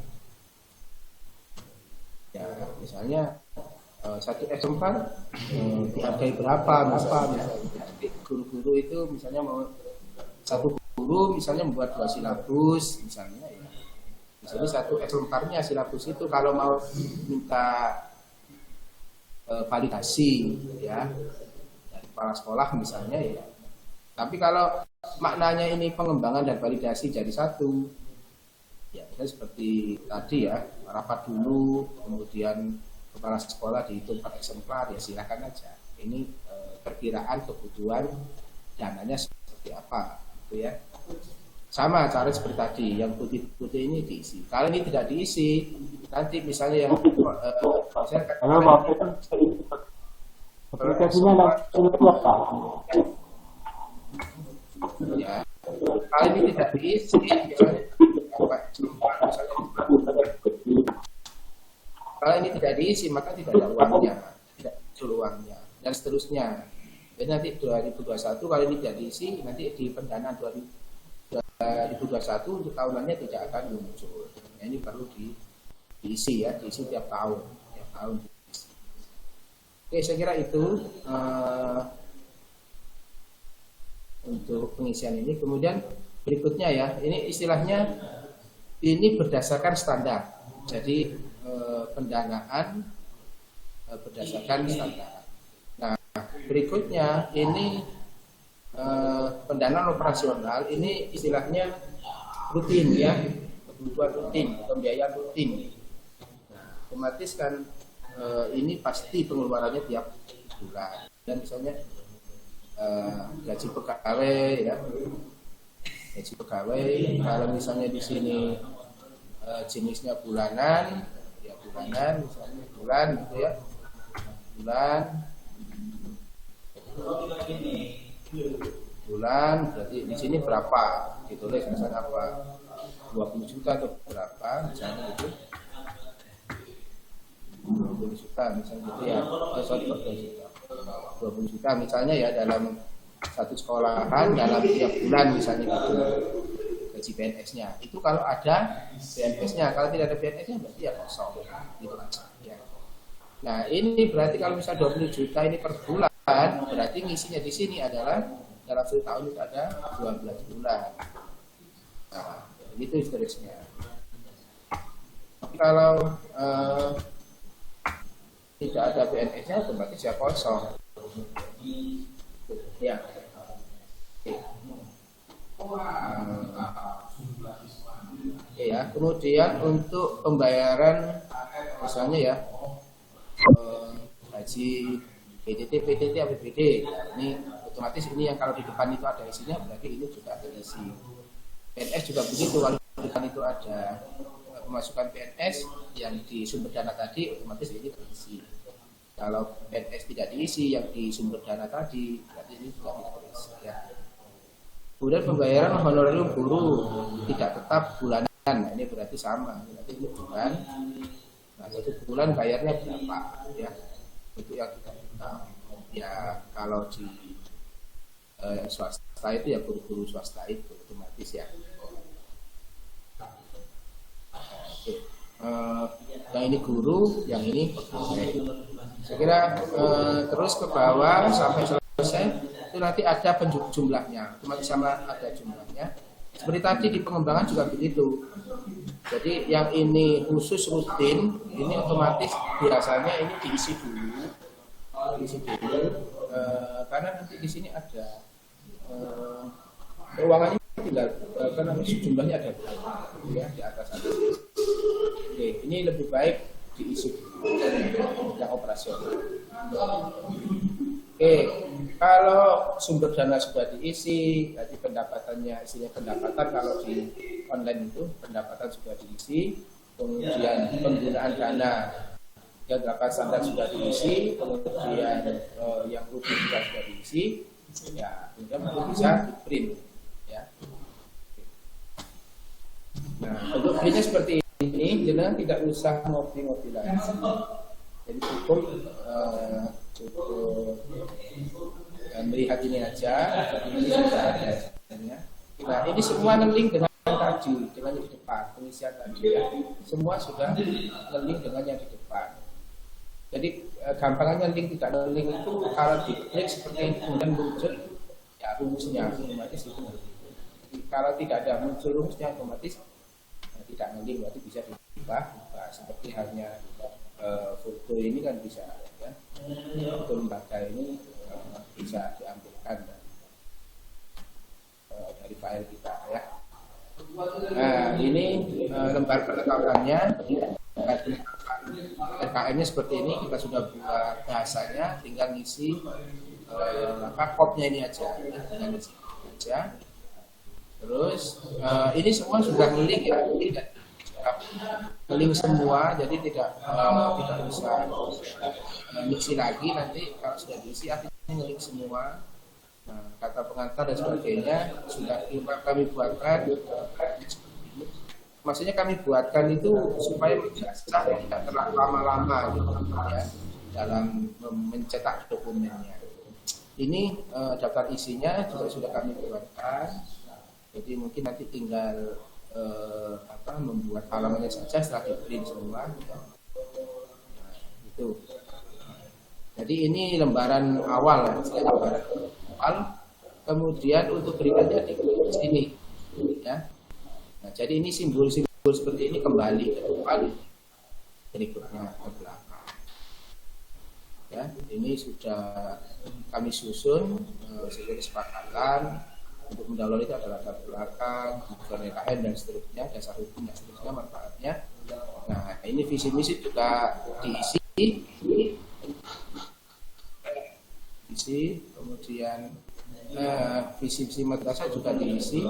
Ya, misalnya 1 eksemplar dihargai berapa misalnya. Guru-guru itu misalnya mau 1 guru misalnya membuat 2 silabus misalnya ya. Di sini 1 eksemplarnya silabus itu kalau mau minta validasi ya dari kepala sekolah misalnya ya. Tapi kalau maknanya ini pengembangan dan validasi jadi 1, ya, seperti tadi ya, rapat dulu, kemudian kepala sekolah dihitung per eksemplar, ya silakan aja. Ini perkiraan kebutuhan dananya seperti apa, gitu ya. Sama cara seperti tadi, yang putih-putih ini diisi. Kalau ini tidak diisi, nanti misalnya yang aplikasinya ya, kalau ini tidak diisi, misalnya kalau ini tidak diisi maka tidak ada uangnya, tidak muncul uangnya dan seterusnya. Jadi nanti 2021 kalau ini tidak diisi, nanti di pendanaan 2021 untuk tahunannya tidak akan muncul. Nah, ini perlu diisi ya, diisi tiap tahun diisi. Oke, saya kira itu untuk pengisian ini. Kemudian berikutnya ya, ini istilahnya ini berdasarkan standar. Jadi pendanaan berdasarkan standar. Nah, berikutnya ini pendanaan operasional ini istilahnya rutin ya, kebutuhan rutin, pembiayaan rutin. Nah, otomatis kan ini pasti pengeluarannya tiap bulan. Dan misalnya gaji pegawai ya. Gaji pegawai, kalau misalnya di sini jenisnya bulanan, ya bulanan, misalnya bulan gitu ya, bulan, berarti di sini berapa? Ditulis misalnya apa? 20 juta atau berapa? Misalnya gitu. 20 juta misalnya gitu ya. 20 juta misalnya ya dalam satu sekolahan dalam tiap bulan misalnya gitu, gaji PNS-nya itu kalau ada PNS-nya, kalau tidak ada PNS-nya berarti ya kosong gitu aja ya. Nah ini berarti kalau misalnya 20 juta ini per bulan, berarti ngisinya di sini adalah dalam 1 tahun itu ada 12 bulan. Nah itu seterusnya. Kalau tidak ada PNS-nya otomatis ya kosong ya. Ya, kemudian untuk pembayaran misalnya ya gaji PTT, APBD, ini otomatis ini yang kalau di depan itu ada isinya berarti ini juga ada isi. PNS juga begitu, kalau di depan itu ada pemasukan PNS yang di sumber dana tadi otomatis ini terisi. Kalau PNS tidak diisi yang di sumber dana tadi berarti ini juga tidak terisi ya. Kemudian pembayaran honorarium guru tidak tetap bulanan, nah ini berarti sama, berarti ini bulan. Nah 1 bulan bayarnya berapa ya? Itu yang tidak tetap. Ya kalau di swasta itu ya guru-guru swasta itu otomatis ya. Oke. Yang ini guru, yang ini pegawai. Saya kira terus ke bawah sampai selesai. Itu nanti ada jumlahnya, otomatis sama ada jumlahnya. Seperti tadi di pengembangan juga begitu. Jadi yang ini khusus rutin, ini otomatis biasanya ini diisi dulu, karena nanti di sini ada keuangannya tinggal karena jumlahnya ada berapa ya di atas sana. Oke, ini lebih baik diisi dulu yang operasional. Oke, kalau sumber dana sudah diisi, berarti pendapatannya isinya pendapatan kalau di online itu pendapatan sudah diisi, kemudian penggunaan dana yang dapat standar sudah diisi, kemudian yang rutin juga sudah diisi, ya kemudian baru bisa di print, ya. Nah, untuk printnya seperti ini, jenengan tidak usah ngopi-ngopi lagi, jadi cukup melihat ini aja, ini sudah ada. Nah, ini semua nge-link dengan tadi, dengan yang di depan, pengisian tadi ya. Semua sudah nge-link dengan yang di depan. Jadi gampangnya link tidak nge-link itu kalau diklik seperti ini kemudian muncul ya rumusnya otomatis itu. Jadi, kalau tidak ada muncul rumusnya otomatis tidak nge-link, berarti bisa diubah. Seperti halnya foto ini kan bisa ya. Foto lembaga ini bisa diambilkan dari file kita ya. Nah, ini lembar penetapannya. RKM-nya seperti ini, kita sudah buat bahasanya, tinggal ngisi kopnya ini aja, ya. Tinggal ngisi aja. Terus ini semua sudah nge-link ya, tidak nge-link semua, jadi tidak usah ngisi lagi. Nanti kalau sudah diisi artinya nge-link semua. Nah, kata pengantar dan sebagainya sudah kami buatkan. Maksudnya kami buatkan itu supaya tidak terlalu lama-lama gitu, ya, dalam mencetak dokumennya. Ini daftar isinya juga sudah kami buatkan. Jadi mungkin nanti tinggal membuat halamannya saja setelah di print semua. Ya. Nah, itu. Jadi ini lembaran awal, lembaran awal. Kemudian untuk berikutnya di sini, ya. Nah, jadi ini simbol-simbol seperti ini kembali ke depan, berikutnya ke belakang. Ya, ini sudah kami susun sesuai kesepakatan untuk mendownload itu adalah latar belakang, KKN dan seterusnya, dasar hukum dan seterusnya, manfaatnya. Nah, ini visi misi juga diisi, kemudian visi misi madrasah juga diisi.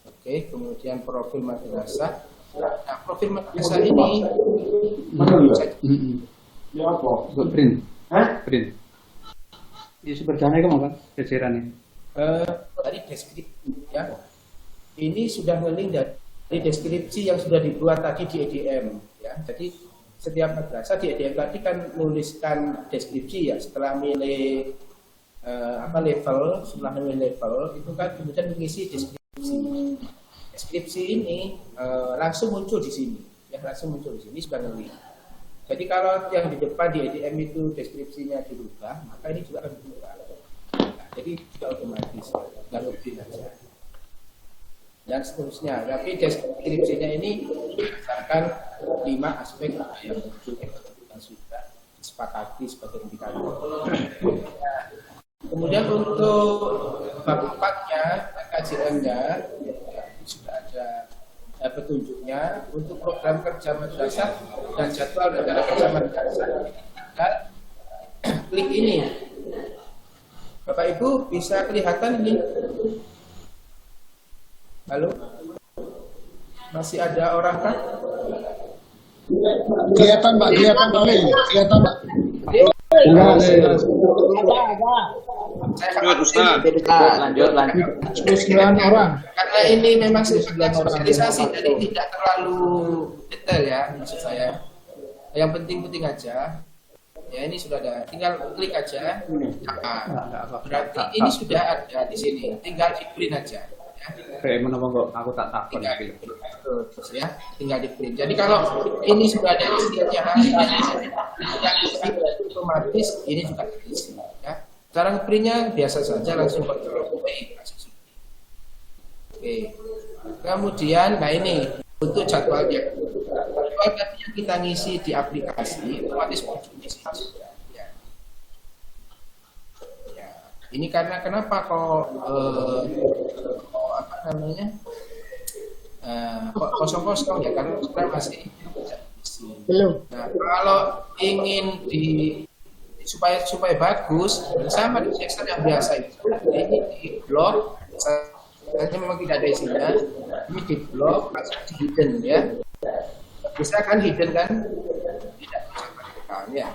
Oke, kemudian profil madrasah. Nah, profil madrasah ini ya apa? Print. Print. Ini sumber dana itu apa? Jajarannya. Tadi deskripsi ya. Ini sudah nge-link dari deskripsi yang sudah dibuat tadi di EDM ya. Jadi setiap madrasah di EDM tadi kan menuliskan deskripsi ya, setelah milih level, setelah milih level itu kan kemudian mengisi deskripsi. Deskripsi ini langsung muncul di sini, ya langsung muncul di sini sudah nge-link. Jadi kalau yang di depan di EDM itu deskripsinya dirubah, maka ini juga akan dirubah. Nah, jadi tidak otomatis, nggak login aja. Dan seterusnya, tapi deskripsinya ini berdasarkan 5 aspek yang muncul yang sudah disepakati sebagai indikator. Nah, kemudian untuk bab 4-nya, KJM-nya sudah ada petunjuknya untuk program kerja madrasah dan jadwal rencana kerja madrasah. Dan klik ini, Bapak Ibu bisa kelihatan ini. Halo, masih ada orang kan? Kelihatan Pak, kelihatan Pak. Lanjut. 9 orang. Karena ini memang spesialisasi, jadi tidak terlalu detail ya maksud saya. Yang penting-penting aja. Ya ini sudah ada, tinggal klik aja. Nah, berarti ini sudah ada di sini, tinggal di print aja. Kayak mana kok aku tak takut Terus ya, tinggal di print. Jadi kalau ini sudah ada isinya, otomatis ini juga diisi. Ya. Cara printnya biasa saja, langsung kontrol V. Oke, Oke. Kemudian, nah ini untuk jadwalnya. Jadwal tadi yang kita ngisi di aplikasi otomatis muncul ngisi juga. Ya. Ya. Ini karena kenapa kok apa namanya kok kosong-kosong ya, karena kita masih isi. Belum. Nah, kalau ingin supaya bagus, sama di Excel yang biasa itu, ini di blok, misalnya memang tidak ada isinya, ini di blok, di hidden ya. Bisa kan hidden kan? Tidak bisa kan ya.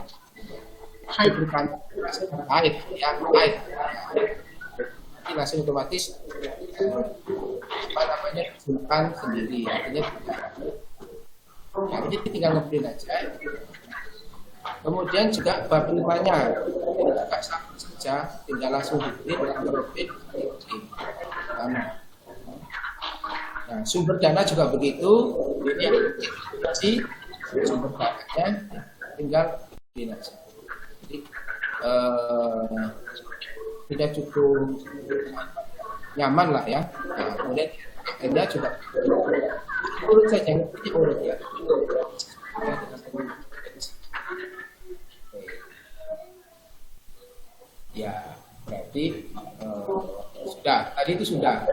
Berikan hide ya, hide. Ini langsung otomatis apa namanya simpan sendiri, artinya ya, ini tinggal ngeprint aja. Kemudian juga bab 5-nya ini juga sama saja, tinggal langsung di-print atau print. Nah, sumber dana juga begitu. Ini si sumber dananya tinggal print aja. Jadi tidak cukup nyaman lah ya. Nah, kemudian akhirnya juga urut saja, ini urut ya. Ya, berarti sudah. Tadi itu sudah.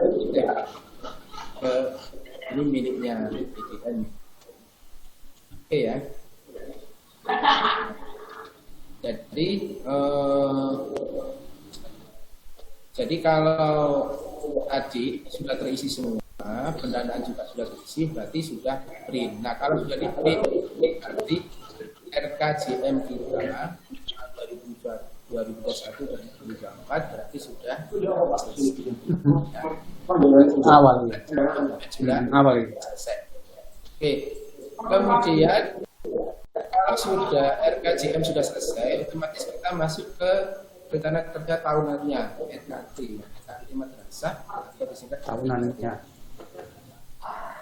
Ini miliknya BDN. Oke ya. Jadi kalau tadi sudah terisi semua, pendanaan juga sudah terisi, berarti sudah print. Nah, kalau sudah di print, berarti RKJM kita 2021 dan 2024 berarti sudah awal selesai. Oke. Kemudian kalau sudah RKJM sudah selesai, otomatis kita masuk ke rencana kerja tahunannya RKT. RKT madrasah atau disingkat tahunannya.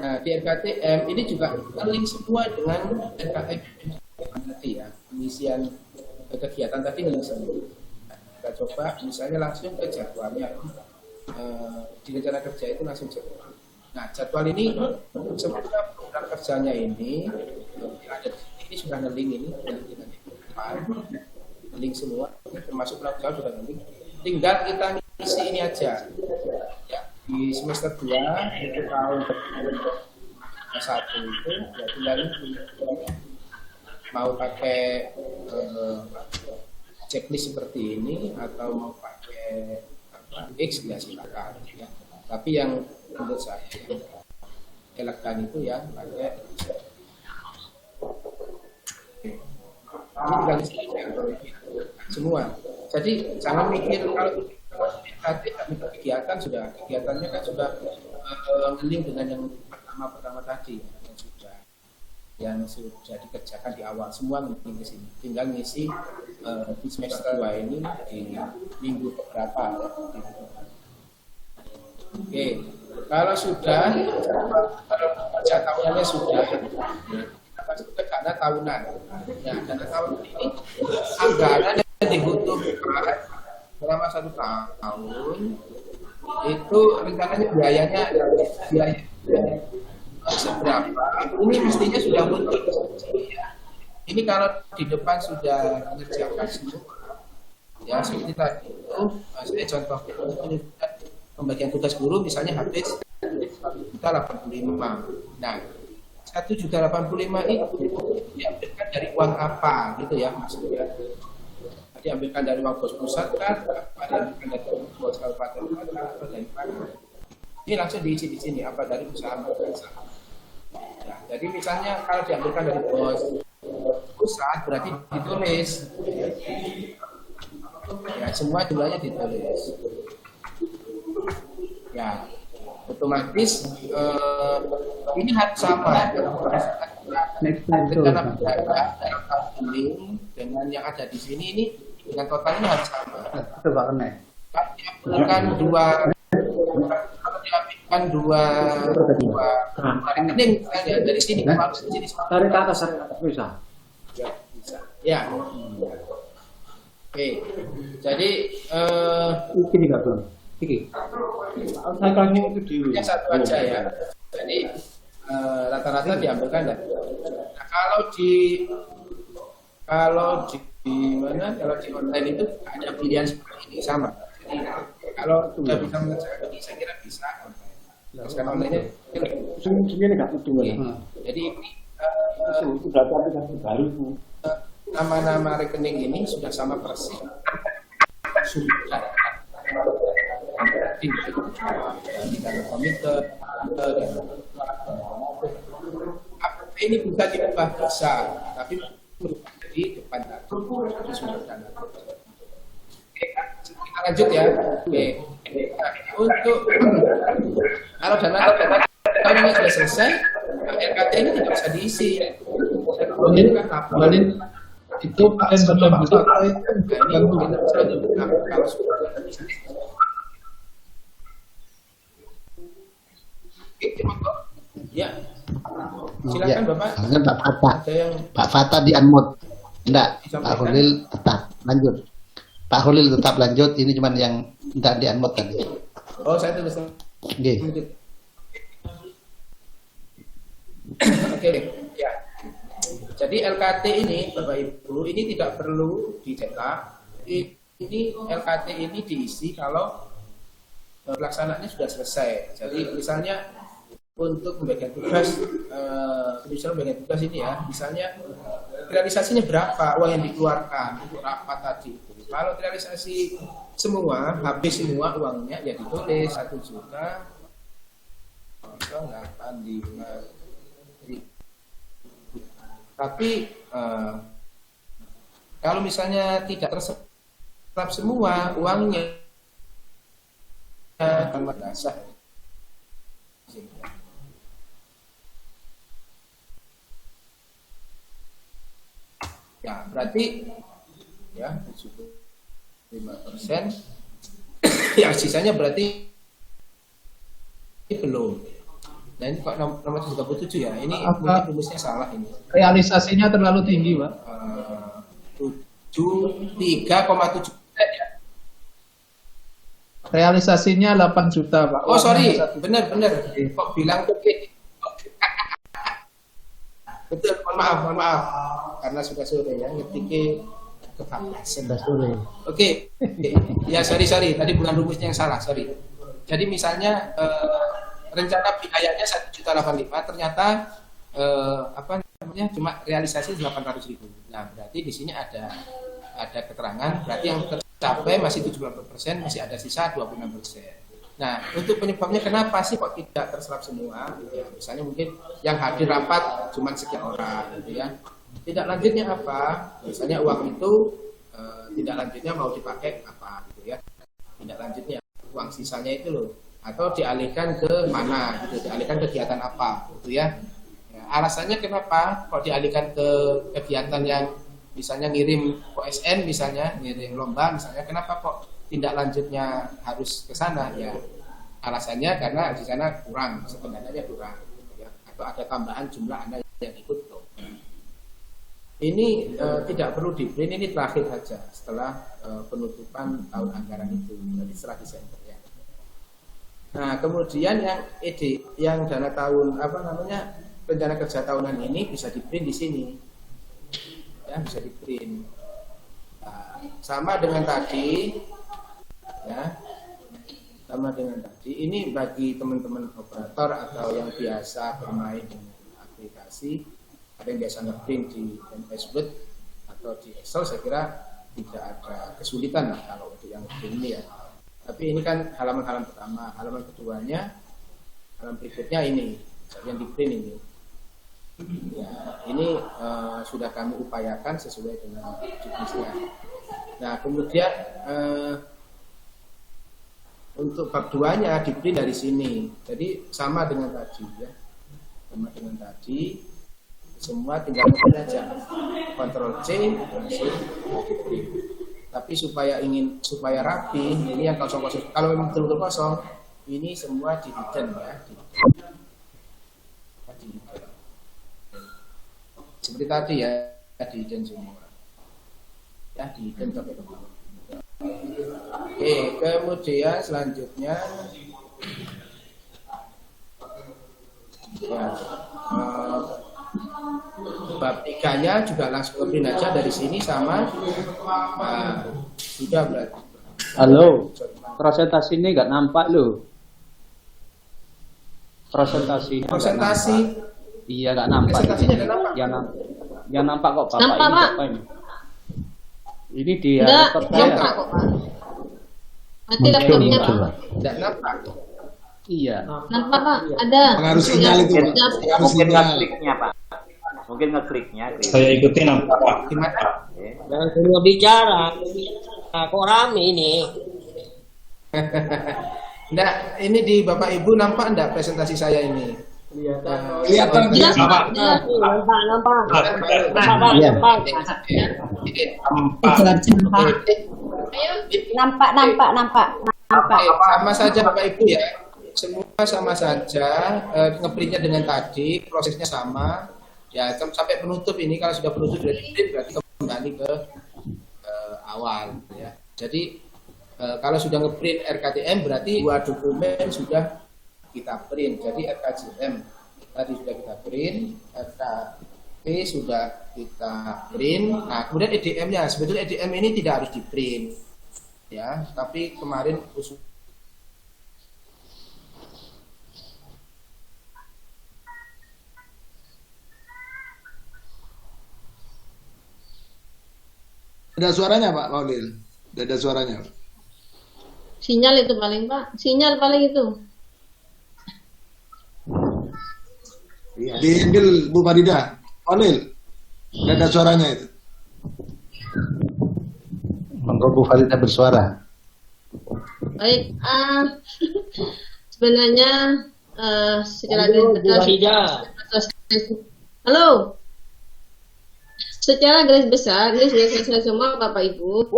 Nah, di RKTM ini juga link semua dengan RKTM nanti ya, pengisian kegiatan tadi ngelink semua. Nah, kita coba misalnya langsung ke jadwalnya. Di rencana kerja itu langsung jadwal. Nah, jadwal ini semua program kerjanya ini ada ini sudah ngeling ini ngeling semua, termasuk program sudah ngeling. Tinggal kita ngisi ini aja. Ya, di semester 2 itu tahun 1 itu ya tinggal mau pakai checklist seperti ini atau mau pakai X ya silakan ya. Tapi yang menurut saya yang elegan itu ya pakai ini tinggal semua. Jadi jangan mikir kalau nanti kegiatan sudah kegiatannya kan sudah ngeling dengan yang pertama tadi yang sudah dikerjakan di awal, semua mungkin ke sini. Tinggal ngisi di semester 2 ini di minggu keberapa. Oke, kalau sudah kerja tahunannya sudah, kita masuk ke dana tahunan. Nah, dana tahunan ini anggaran yang dibutuhkan selama 1 tahun itu rencananya biaya seberapa ini mestinya sudah muncul. Ini kalau di depan sudah mengerjakan semua ya seperti tadi itu saya contoh pembagian tugas guru misalnya habis 1.085. Nah 1.085 itu diambilkan dari uang apa gitu ya maksudnya, diambilkan dari uang bos pusat kan, diambilkan dari bos kabupaten atau dari mana. Ini langsung diisi di sini apa dari usaha madrasah. Nah, jadi misalnya kalau diambilkan dari bos pusat berarti ditulis. Ya, semua jumlahnya ditulis. Ya, otomatis ini harus sama. Karena dengan yang ada di sini ini dengan totalnya harus sama. Coba kena. Diambilkan dua rekening misalnya dari sini harus jadi tarik ke atas bisa. Ya, bisa. Ya. Oke. Jadi ini enggak, Bang. Iki. Nakalnya itu di. Yang satu aja ya. Jadi rata-rata diambilkan ya. Nah, kalau di mana? Kalau di online itu ada pilihan seperti ini sama. Jadi kalau sudah bisa mengerjakan ini, saya kira bisa. Sekarang online-nya Sebenarnya nggak betul. jadi ini Itu data aplikasi baru. nama-nama rekening ini sudah sama persis. Sudah. Dari komite, ini bukan diubah bisa, tapi di depan tadi itu sudah dana. Oke, kita lanjut ya. Oke, nah, untuk kalau dana tahun ini sudah selesai, RKT ini tidak bisa diisi. Balin itu paling berbentuk kalau sudah bisa. Ya, silakan Bapak. Silakan Pak Fata. Ada yang Pak Fata di unmute. Enggak, Pak Disampaikan. Holil tetap lanjut. Pak Holil tetap lanjut. Ini cuman yang enggak di unmute tadi. oh saya tulis. Oke. Oke, ya. Jadi LKT ini Bapak Ibu ini tidak perlu dicetak. Ini LKT ini diisi kalau pelaksanaannya sudah selesai. Jadi misalnya untuk pembagian tugas, misalnya pembagian tugas ini ya, misalnya realisasinya berapa uang yang dikeluarkan untuk rapat tadi. Kalau realisasi semua, habis semua uangnya, ya ditulis 1 juta 085. Tapi kalau misalnya tidak terserap semua uangnya, akan berdasar. Ya, berarti ya 75%. Yang sisanya berarti belum. Nah ini kok nomor 37 ya? Ini mungkin rumusnya salah ini. realisasinya terlalu tinggi, Pak. 3,7 ya. Realisasinya 8 juta, Pak. Oh sorry, Uangnya 1 benar. Kok bilang oke? Betul, mohon maaf. Karena sudah sore ya, ngetiknya kebablasan. Sudah sore. Oke, ya sorry. Tadi bukan rumusnya yang salah, sorry. Jadi misalnya rencana biayanya 1.085, ternyata apa namanya cuma realisasi 800.000. Nah berarti di sini ada keterangan, berarti yang tercapai masih 70%, masih ada sisa 26%. Nah untuk penyebabnya kenapa sih kok tidak terserap semua? Ya, misalnya mungkin yang hadir rapat cuma sekian orang, gitu ya. Tidak lanjutnya apa? Misalnya uang itu tidak lanjutnya mau dipakai apa, gitu ya. Tidak lanjutnya uang sisanya itu loh, atau dialihkan ke mana, gitu, dialihkan kegiatan apa, gitu ya. Ya, alasannya kenapa kok dialihkan ke kegiatan yang misalnya ngirim OSN, misalnya ngirim lomba, misalnya kenapa kok tindak lanjutnya harus ke sana? Ya alasannya karena di sana kurang, sebenarnya kurang, gitu ya. Atau ada tambahan jumlah anak yang ikut lomba. Ini tidak perlu di print, ini terakhir saja setelah penutupan tahun anggaran itu, dari setelah Desember ya. Nah kemudian yang dana tahun rencana kerja tahunan ini bisa di print di sini, ya bisa di print. Nah, sama dengan tadi, ya sama dengan tadi. Ini bagi teman-teman operator atau yang biasa bermain dengan aplikasi, ada yang biasa nge-print di MS Word atau di Excel, saya kira tidak ada kesulitan lah kalau untuk yang ini ya. Tapi ini kan halaman pertama, halaman keduanya, halaman berikutnya ini, yang di print ini. Ya, ini sudah kami upayakan sesuai dengan judulnya. Nah, kemudian untuk bab 2-nya di print dari sini. Jadi sama dengan tadi ya. Sama dengan tadi, semua tinggal print aja. Ctrl C, tapi supaya rapi, ini yang kosong-kosong. Kalau memang betul-betul kosong, ini semua di hidden ya. Seperti tadi ya, di hidden semua. Ya, di hidden sampai ke bawah. Oke, kemudian selanjutnya ya, bab 3-nya juga langsung ngeprint aja dari sini sama. Nah, sudah berarti. Halo, presentasi ini nggak nampak loh. Presentasi. Iya nggak nampak. Presentasinya nggak nampak. Yang nampak kok Bapak Nampak, ini. Pak. Bapak ini. Ini di Enggak, laptop saya. nampak kok, Pak. Berarti Muncul, laptopnya, muncul, Pak. Pak. Tidak nampak. Iya. Nampak, Pak. Ada. Pengaruh sinyal itu, Pak. Ada. Pengaruh Mungkin sinyal. ngekliknya Pak. Mungkin ngekliknya. Saya ikutin apa Pak? Gimana? Jangan semua bicara. Nah, kok rame ini? Enggak, ini di Bapak Ibu nampak enggak presentasi saya ini? Kelihatan Jelas, tidak? Pak. Jelas. Nampak. Iya. Nampak. Sama saja Bapak Ibu ya. Semua sama saja, ngeprintnya dengan tadi, prosesnya sama. Ya, sampai penutup ini kalau sudah penutup sudah di-print berarti kembali ke awal ya. Jadi kalau sudah ngeprint RKTM berarti dua dokumen sudah kita print. Jadi RKJM tadi sudah kita print, RKP sudah kita print. Nah, kemudian EDM-nya, sebetulnya EDM ini tidak harus di-print. Ya, tapi kemarin usul Ada suaranya Pak Paulil? Tidak ada suaranya Pak. Sinyal itu paling, Pak. Sinyal paling itu. Diambil Bu Farida. Paulil, tidak ada suaranya itu. Monggo Bu Farida bersuara. Baik. Sebenarnya secara Halo. Secara garis besar, ini sudah selesai semua Bapak Ibu.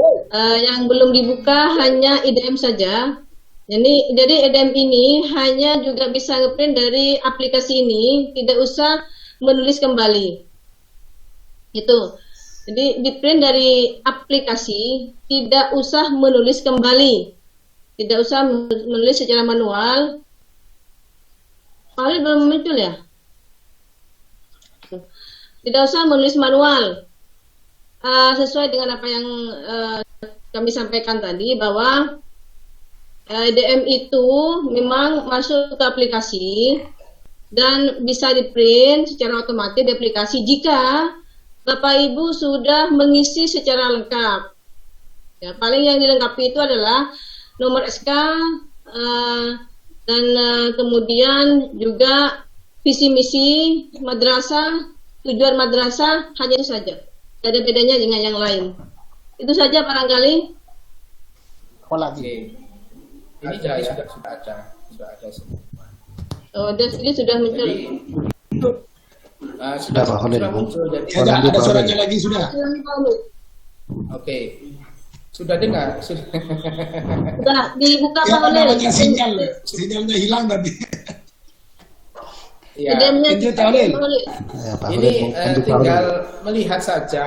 Yang belum dibuka hanya IDM saja. Jadi IDM ini hanya juga bisa ngeprint dari aplikasi ini, tidak usah menulis kembali. Itu. Jadi di-print dari aplikasi, tidak usah menulis kembali. Tidak usah menulis secara manual. Paling belum muncul ya? Tidak usah menulis manual. Sesuai dengan apa yang kami sampaikan tadi, bahwa EDM itu memang masuk ke aplikasi dan bisa di-print secara otomatis di aplikasi jika Bapak Ibu sudah mengisi secara lengkap. Ya, paling yang dilengkapi itu adalah nomor SK dan kemudian juga visi misi madrasah, tujuan madrasah, hanya itu saja. Tidak ada bedanya dengan yang lain. Itu saja barangkali. lagi. Ini jadi sudah ada semua. Oh, dan ini sudah muncul. Jadi, Sudah Pak Khalil. muncul. Jadi, Ya, ada suaranya lagi sudah. oke. Sudah dengar? Sudah. Sudah dibuka Ya, Pak Khalil. namanya sinyalnya hilang tadi. Ya, EDM-nya lanjut, Pak Khalil. Ya, Pak ini Khalil, lanjut, Pak tinggal Khalil. melihat saja.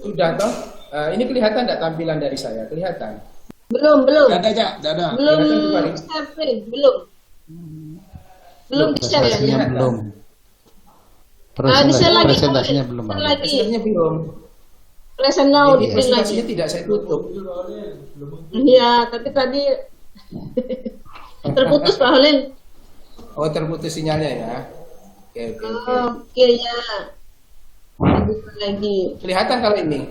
Sudah toh? Ini kelihatan tidak tampilan dari saya? Kelihatan? Belum. Ada Cak, ada. Belum Kelihatan kembali. share, belum. Belum share ya. Presentasinya belum. Di-share lagi. Presentasinya belum Pak Share Khalil. lagi. Presentasinya belum. Present now Ini di-print lagi. presentasinya tidak saya tutup. Iya, tapi tadi terputus Pak Khalil. Oh, terputus sinyalnya ya. Oke. Oke ya. Dibuka lagi. Kelihatan kalau ini?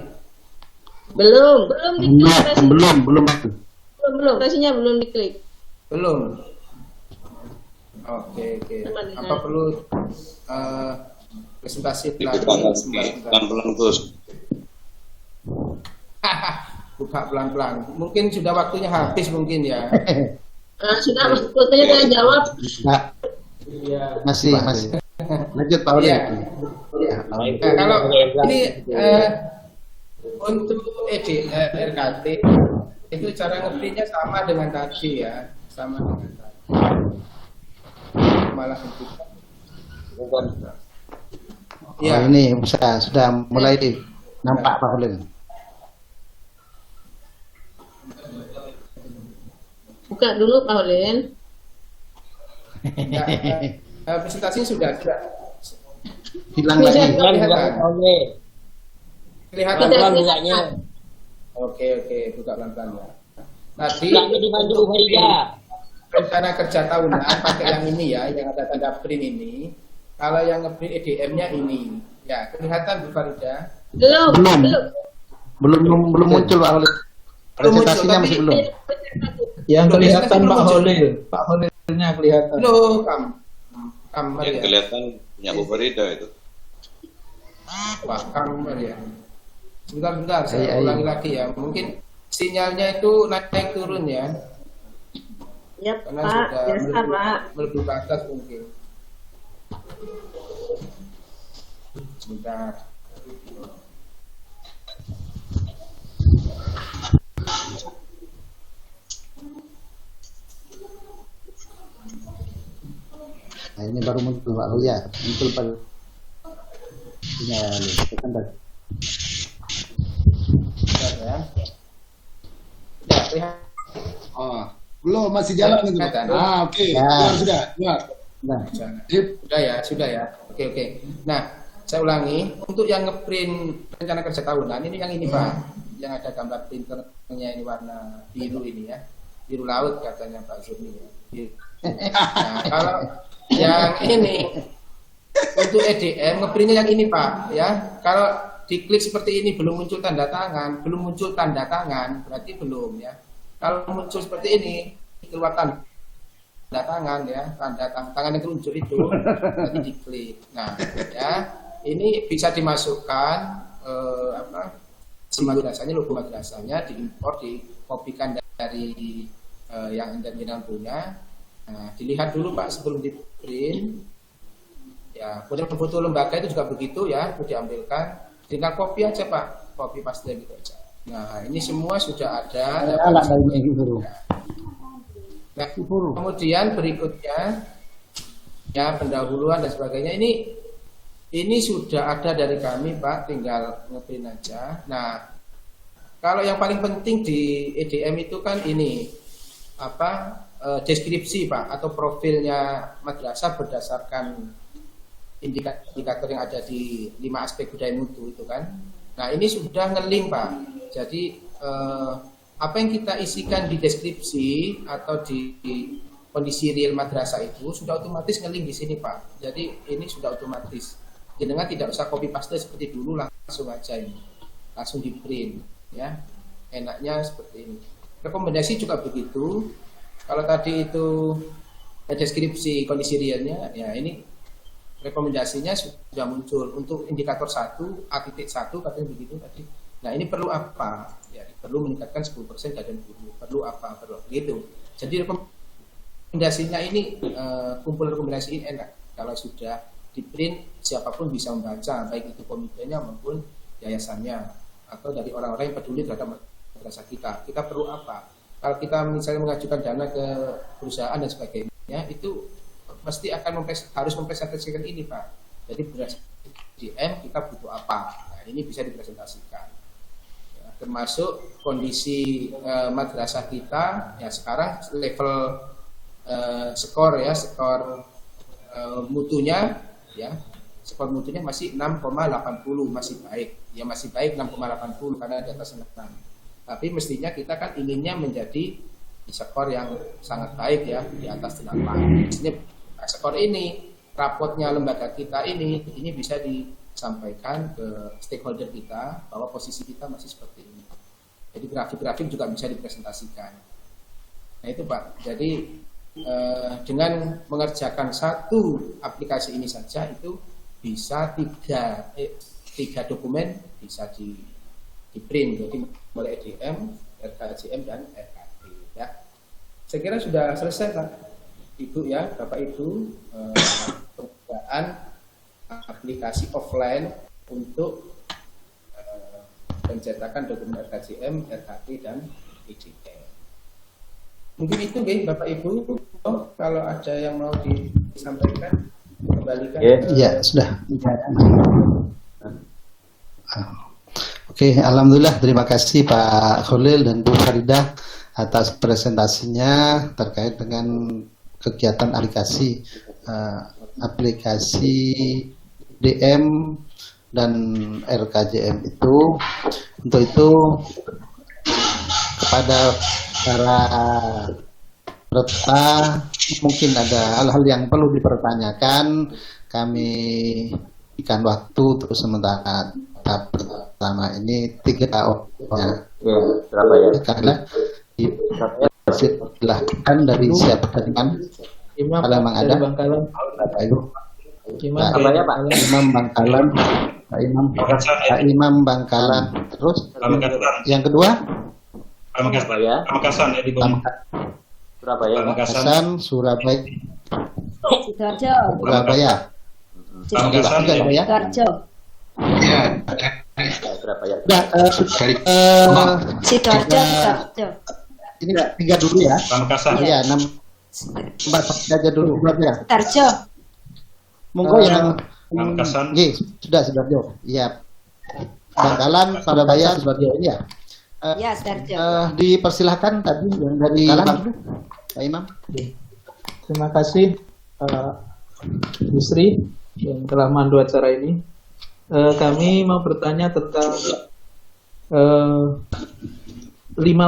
Belum diklik. Belum. Belum. Presnya belum diklik. Belum. Oke. Apa perlu presentasi lagi? Pelan-pelan terus. Buka pelan-pelan. Mungkin sudah waktunya habis mungkin ya. Sudah waktunya saya jawab. Nah, masih. Lanjut Pak Khalil. Iya. Ya, Pak Khalil. Nah, kalau ini untuk RKT itu cara ngeprintnya sama dengan tadi ya, sama dengan tadi. Malah bukan. Oh, ini sudah mulai nampak Pak Khalil. Buka dulu Pak Holil. Presentasinya sudah Hilang lagi. kelihatan. Pelan-pelan bukanya. Oke, buka pelan-pelan ya. Tadi Bukanya dibantu Farida. rencana kerja tahunan pakai yang ini ya, yang ada tanda print ini. Kalau yang ngeprint EDM-nya ini, ya kelihatan Bu Farida. Belum muncul Pak Holil. Presentasinya masih belum. Yang kelihatan Pak Holil. Pak Holilnya kelihatan. Loh, kamar Yang ya. kelihatan punya Bu Farida itu. Wah, kamar ya. Sebentar, saya Ai. ulangi lagi ya. Mungkin sinyalnya itu naik turun ya. Ya Karena Pak, sudah biasa Pak. melebihi ke atas mungkin. Sebentar. Nah, ini baru muncul Pak. Oh ya, muncul Pak. Ya, sebentar. Sebentar ya. Ya, lihat. Oh, belum masih jalan itu. Kelihatan. Oke. Ya. Sudah. Nah, Sip. Sudah ya. Oke. Nah, saya ulangi. Untuk yang ngeprint rencana kerja tahunan, ini yang ini Pak. Yang ada gambar printernya ini warna biru ini ya. Biru laut katanya Pak Zurni ya. Nah, kalau yang ini untuk EDM ngeprintnya yang ini Pak ya. Kalau diklik seperti ini belum muncul tanda tangan, berarti belum ya. Kalau muncul seperti ini keluar tanda tangan ya, tangan yang teruncur itu nanti diklik. Nah ya, ini bisa dimasukkan madrasahnya, logo madrasahnya diimpor, dikopikan dari yang Anda punya. Nah, dilihat dulu Pak sebelum di print. Ya, foto lembaga itu juga begitu ya, itu diambilkan, tinggal copy aja Pak, copy paste gitu aja. Nah, ini semua sudah ada. Nah, kemudian berikutnya ya pendahuluan dan sebagainya ini sudah ada dari kami Pak, tinggal ngeprint aja. Nah, kalau yang paling penting di EDM itu kan ini deskripsi Pak, atau profilnya madrasah berdasarkan indikator yang ada di 5 aspek budaya mutu itu kan. Nah, ini sudah nge-link Pak. Jadi apa yang kita isikan di deskripsi atau di kondisi real madrasah itu sudah otomatis nge-link di sini Pak. Jadi ini sudah otomatis. Jenengan tidak usah copy paste seperti dulu, langsung aja ini. Langsung di print ya. Enaknya seperti ini. Rekomendasi juga begitu. Kalau tadi itu deskripsi kondisi realnya, ya ini rekomendasinya sudah muncul untuk indikator 1, A.1 katanya begitu tadi. Nah, ini perlu apa? Ya, perlu meningkatkan 10% keadaan guru. Perlu apa? Perlu begitu. Jadi rekomendasinya ini kumpulan rekomendasi ini enak. Kalau sudah di print, siapapun bisa membaca, baik itu komitenya maupun yayasannya atau dari orang-orang yang peduli terhadap madrasah kita. Kita perlu apa? Kalau kita misalnya mengajukan dana ke perusahaan dan sebagainya, itu pasti akan harus mempresentasikan ini Pak. Jadi berdasarkan DM kita butuh apa? Nah, ini bisa dipresentasikan. Ya, termasuk kondisi madrasah kita ya sekarang level skor mutunya ya. Skor mutunya masih 6,80, masih baik. Ya masih baik 6,80 karena di atas 6. Tapi mestinya kita kan inginnya menjadi skor yang sangat baik ya, di atas 8. Mestinya skor ini, rapotnya lembaga kita ini bisa disampaikan ke stakeholder kita bahwa posisi kita masih seperti ini. Jadi grafik-grafik juga bisa dipresentasikan. Nah itu Pak. Jadi dengan mengerjakan satu aplikasi ini saja itu bisa tiga dokumen bisa di print. Jadi mulai EDM, RKJM dan RKT ya. Saya kira sudah selesai Pak Ibu ya, Bapak Ibu, penggunaan aplikasi offline untuk pencetakan dokumen RKJM, RKT dan EDM. Mungkin itu Bapak Ibu. Kalau ada yang mau disampaikan kembalikan. Ya, sudah. Oke, alhamdulillah terima kasih Pak Holil dan Bu Farida atas presentasinya terkait dengan kegiatan aplikasi DM dan RKJM itu. Untuk itu kepada para peserta mungkin ada hal-hal yang perlu dipertanyakan, kami berikan waktu untuk sementara tahap pertama ini 3 orang. Berapa ya? Karena silahkan dari siapa teman Imam kalau memang ada Bangkalan. Bapak Ibu. Imam ya Pak? Imam Bangkalan, Pak Imam Bangkalan. Terus yang kedua Surabaya. Pamekasan ya di Bung. Surabaya. Pamekasan, Surabaya. Sidoarjo. Surabaya. Pamekasan ya. Sidoarjo. Surabaya. Sidoarjo, Sidoarjo. Ini 3 dulu ya. Pamekasan. Iya, 4 aja dulu ya. Sidoarjo. Monggo yang Pamekasan. sudah Sidoarjo. Iya. Bangkalan, Surabaya, Sidoarjo ini ya. Ya, Sidoarjo. Dipersilahkan tadi yang dari Pak Imam. Terima kasih Bu Sri yang telah memandu acara ini. Kami mau bertanya tentang 5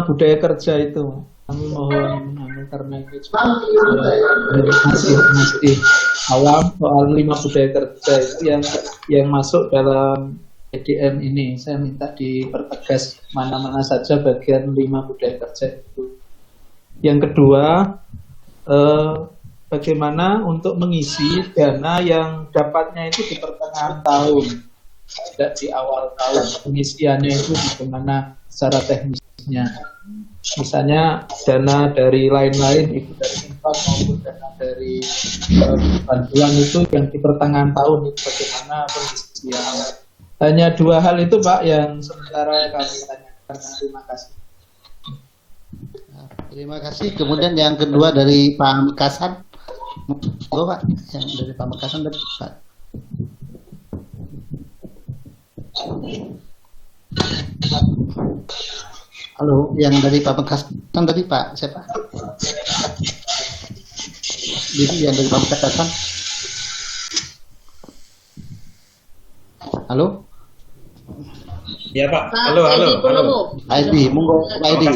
budaya kerja itu. Kami mohon karena ini masih awam soal 5 budaya kerja itu yang masuk dalam EDM ini. Saya minta dipertegas mana-mana saja bagian 5 budaya kerja itu. Yang kedua, bagaimana untuk mengisi dana yang dapatnya itu di pertengahan tahun, tidak di awal tahun. Pengisiannya itu bagaimana secara teknisnya. Misalnya dana dari lain-lain, itu dari infak maupun dana dari bantuan itu yang di pertengahan tahun itu bagaimana pengisiannya. Hanya 2 hal itu Pak yang sementara kami tanyakan. Terima kasih. Terima kasih. Kemudian yang kedua dari Pamekasan. Oh Pak, yang dari Pamekasan tadi Pak. Halo, yang dari Pamekasan tadi Pak, siapa? Jadi yang dari Pamekasan. Halo? Ya Pak. Halo. Pak Edi, monggo Pak Edi.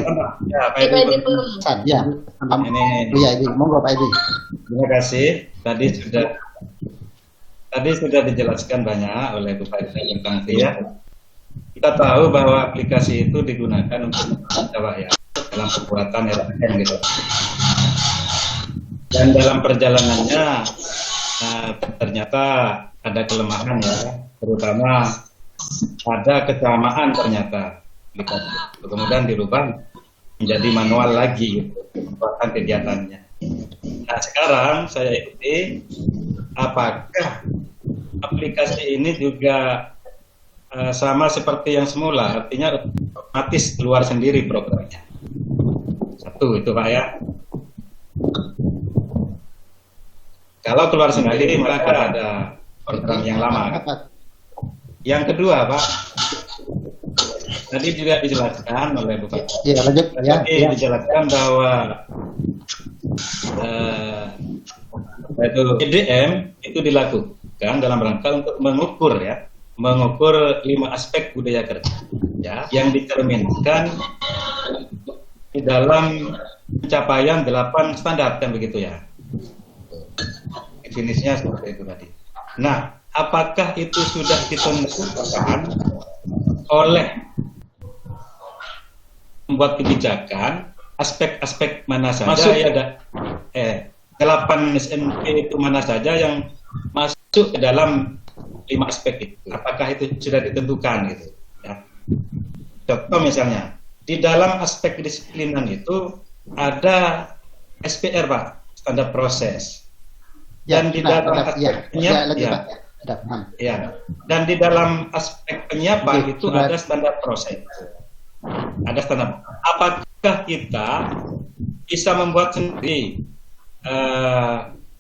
Ya, Pak Edi. Ya. Iya, Edi, monggo Pak Edi. Terima kasih. Tadi sudah dijelaskan banyak oleh Bu Farida tentang ya. Kita tahu bahwa aplikasi itu digunakan untuk Pak ya dalam pembuatan RTM gitu. Dan dalam perjalanannya ternyata ada kelemahan ya, terutama ada kesamaan ternyata aplikasi. Kemudian dirubah menjadi manual lagi pembuatan kegiatannya. Nah sekarang saya ikuti apakah aplikasi ini juga sama seperti yang semula, artinya otomatis keluar sendiri programnya. Satu itu Pak ya. Kalau keluar sendiri maka ada program yang lama. Yang kedua Pak, tadi juga dijelaskan oleh Bu Pak. Iya lanjut. Dijelaskan bahwa itu EDM itu dilakukan dalam rangka untuk mengukur 5 aspek budaya kerja ya, yang dicerminkan di dalam pencapaian 8 standar kan begitu ya. Definisinya seperti itu tadi. Nah, apakah itu sudah ditentukan oleh membuat kebijakan aspek-aspek mana saja ya ada 8 SMP itu mana saja yang masuk ke dalam 5 aspek itu, apakah itu sudah ditentukan gitu ya. Contoh misalnya di dalam aspek kedisiplinan itu ada SPR Pak, standar proses dan di dalam aspek dan di dalam aspek penyiapan itu ada standar proses, ada standar. Apakah kita bisa membuat sendiri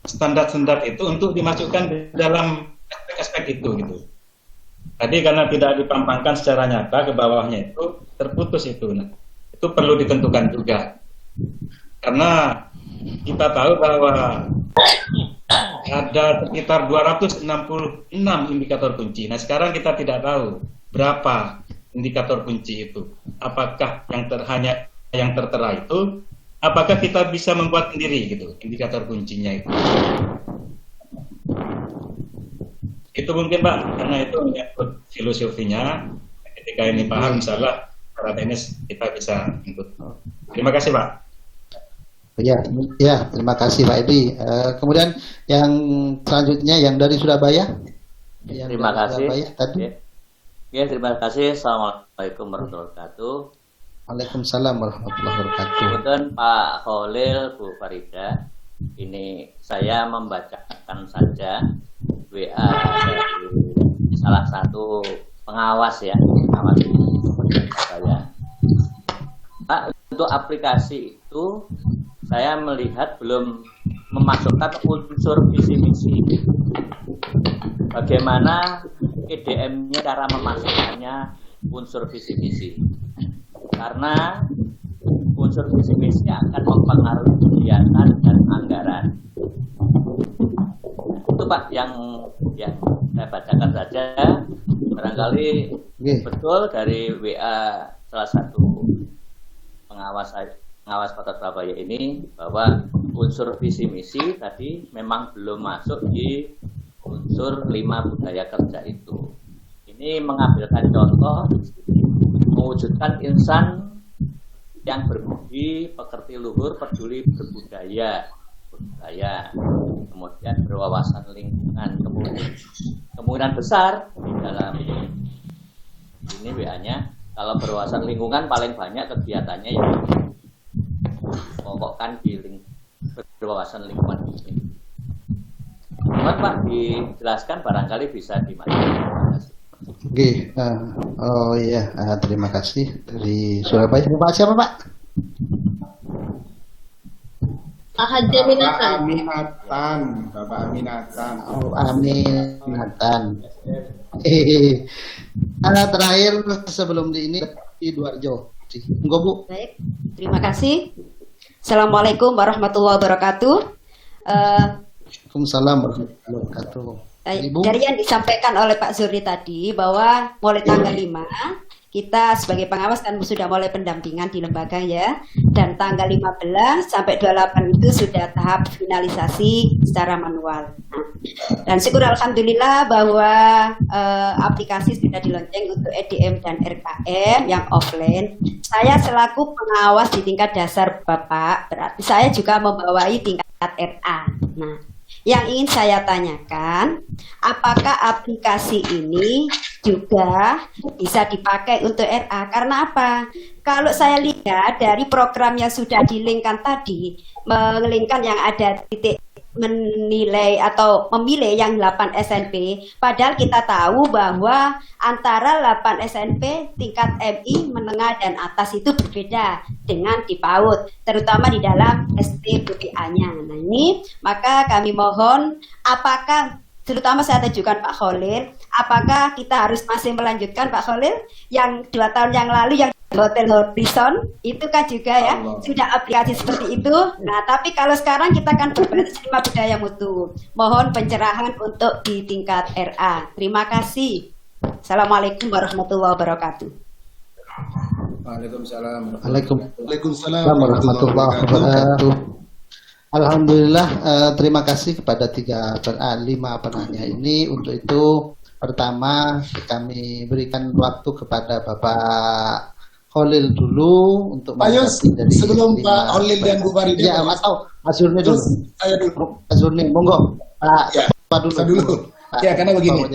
standar-standar itu untuk dimasukkan di dalam aspek itu gitu. Tadi karena tidak dipampangkan secara nyata ke bawahnya itu terputus itu. Nah, itu perlu ditentukan juga Karena kita tahu bahwa ada sekitar 266 indikator kunci. Nah, sekarang kita tidak tahu berapa indikator kunci itu. Apakah hanya yang tertera itu, apakah kita bisa membuat sendiri gitu indikator kuncinya itu. Itu mungkin Pak, karena itu menyangkut filosofinya. Ketika ini paham, insyaallah secara teknis kita bisa ikut. Terima kasih Pak. Ya, terima kasih Pak Edi. Kemudian yang selanjutnya yang dari Surabaya. Terima kasih. Surabaya, tadi. Ya, terima kasih. Assalamualaikum warahmatullahi wabarakatuh. Waalaikumsalam warahmatullahi wabarakatuh. Kemudian Pak Khalil, Bu Farida, ini saya membacakan saja WA dari salah satu pengawas ya, pengawas saya. Pak, untuk aplikasi itu saya melihat belum memasukkan unsur visi misi. Bagaimana EDM-nya cara memasukkannya unsur visi misi? Karena unsur visi misi akan mempengaruhi kegiatan dan anggaran. Itu Pak yang saya bacakan saja. Barangkali betul dari WA salah satu pengawas Kota Surabaya ini bahwa unsur visi misi tadi memang belum masuk di unsur 5 budaya kerja itu. Ini mengambilkan contoh mewujudkan insan yang berbudi, pekerti luhur, peduli berbudaya, kemudian berwawasan lingkungan, kemungkinan besar di dalam ini WA-nya kalau berwawasan lingkungan paling banyak kegiatannya yang pokokkan di berwawasan lingkungan ini. Mohon Pak dijelaskan barangkali bisa dimaksudkan. Oke, terima kasih dari Surabaya. Bapak siapa Pak? Pak Haji Aminatan. Bapak Aminatan. Oh, Aminatan. Terakhir sebelum ini di Duarjo. Enggak Bu. Baik, terima kasih. Assalamualaikum warahmatullahi wabarakatuh. Waalaikumsalam warahmatullahi wabarakatuh. Dari yang disampaikan oleh Pak Zurni tadi bahwa mulai tanggal 5 kita sebagai pengawas kan sudah mulai pendampingan di lembaga ya, dan tanggal 15 sampai 28 itu sudah tahap finalisasi secara manual. Dan syukur alhamdulillah bahwa aplikasi sudah dilonceng untuk EDM dan RKM yang offline. Saya selaku pengawas di tingkat dasar Bapak, berarti saya juga membawai tingkat RA. Nah, yang ingin saya tanyakan, apakah aplikasi ini juga bisa dipakai untuk RA? Karena apa? Kalau saya lihat dari program yang sudah dilinkkan tadi, melingkan yang ada titik menilai atau memilih yang 8 SNP, padahal kita tahu bahwa antara 8 SNP tingkat MI menengah dan atas itu berbeda dengan di PAUD, terutama di dalam STBPA-nya. Nah ini maka kami mohon, apakah terutama saya tunjukkan Pak Khalil, apakah kita harus masih melanjutkan Pak Khalil yang 2 tahun yang lalu yang Hotel Horizon itu kan juga ya sudah aplikasi seperti itu. Nah tapi kalau sekarang kita kan berbasis 5 budaya mutu. Mohon pencerahan untuk di tingkat RA. Terima kasih. Assalamualaikum warahmatullahi wabarakatuh. Waalaikumsalam. Waalaikumsalam warahmatullahi wabarakatuh. Alhamdulillah, terima kasih kepada 5 penanya ini. Untuk itu pertama kami berikan waktu kepada Bapak Khalil dulu untuk Pak Yus, sebelum Pak Khalil dan Bu Farida. Ya, atau Mas Zurni dulu. Saya dulu. Mas Zurni, monggo. Pak dulu. Ya, karena begini.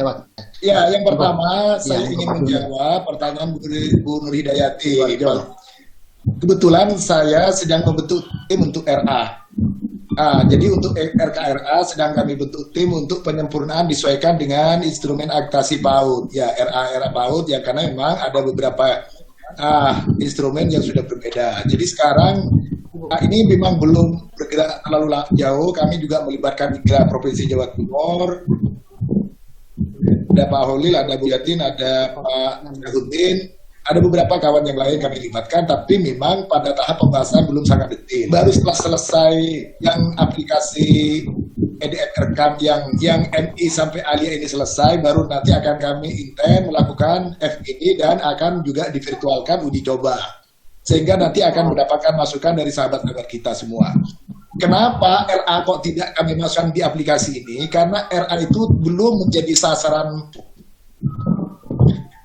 Ya, yang pertama saya ingin menjawab pertanyaan Bu Nur Hidayati. Kebetulan saya sedang membentuk tim untuk RA. Jadi untuk RKRA sedang kami bentuk tim untuk penyempurnaan disesuaikan dengan instrumen adaptasi PAUD. Ya, RA PAUD ya, karena memang ada beberapa instrumen yang sudah berbeda. Jadi sekarang ini memang belum bergerak terlalu jauh. Kami juga melibatkan 3 provinsi Jawa Timur. Ada Pak Holil, ada Bu Yatin, ada Pak Zahudin. Ada beberapa kawan yang lain kami libatkan, tapi memang pada tahap pembahasan belum sangat detail. Baru setelah selesai yang aplikasi EDM rekam yang MI sampai Alia ini selesai, baru nanti akan kami intend melakukan FGD dan akan juga divirtualkan uji coba. Sehingga nanti akan mendapatkan masukan dari sahabat-sahabat kita semua. Kenapa RA kok tidak kami masukkan di aplikasi ini? Karena RA itu belum menjadi sasaran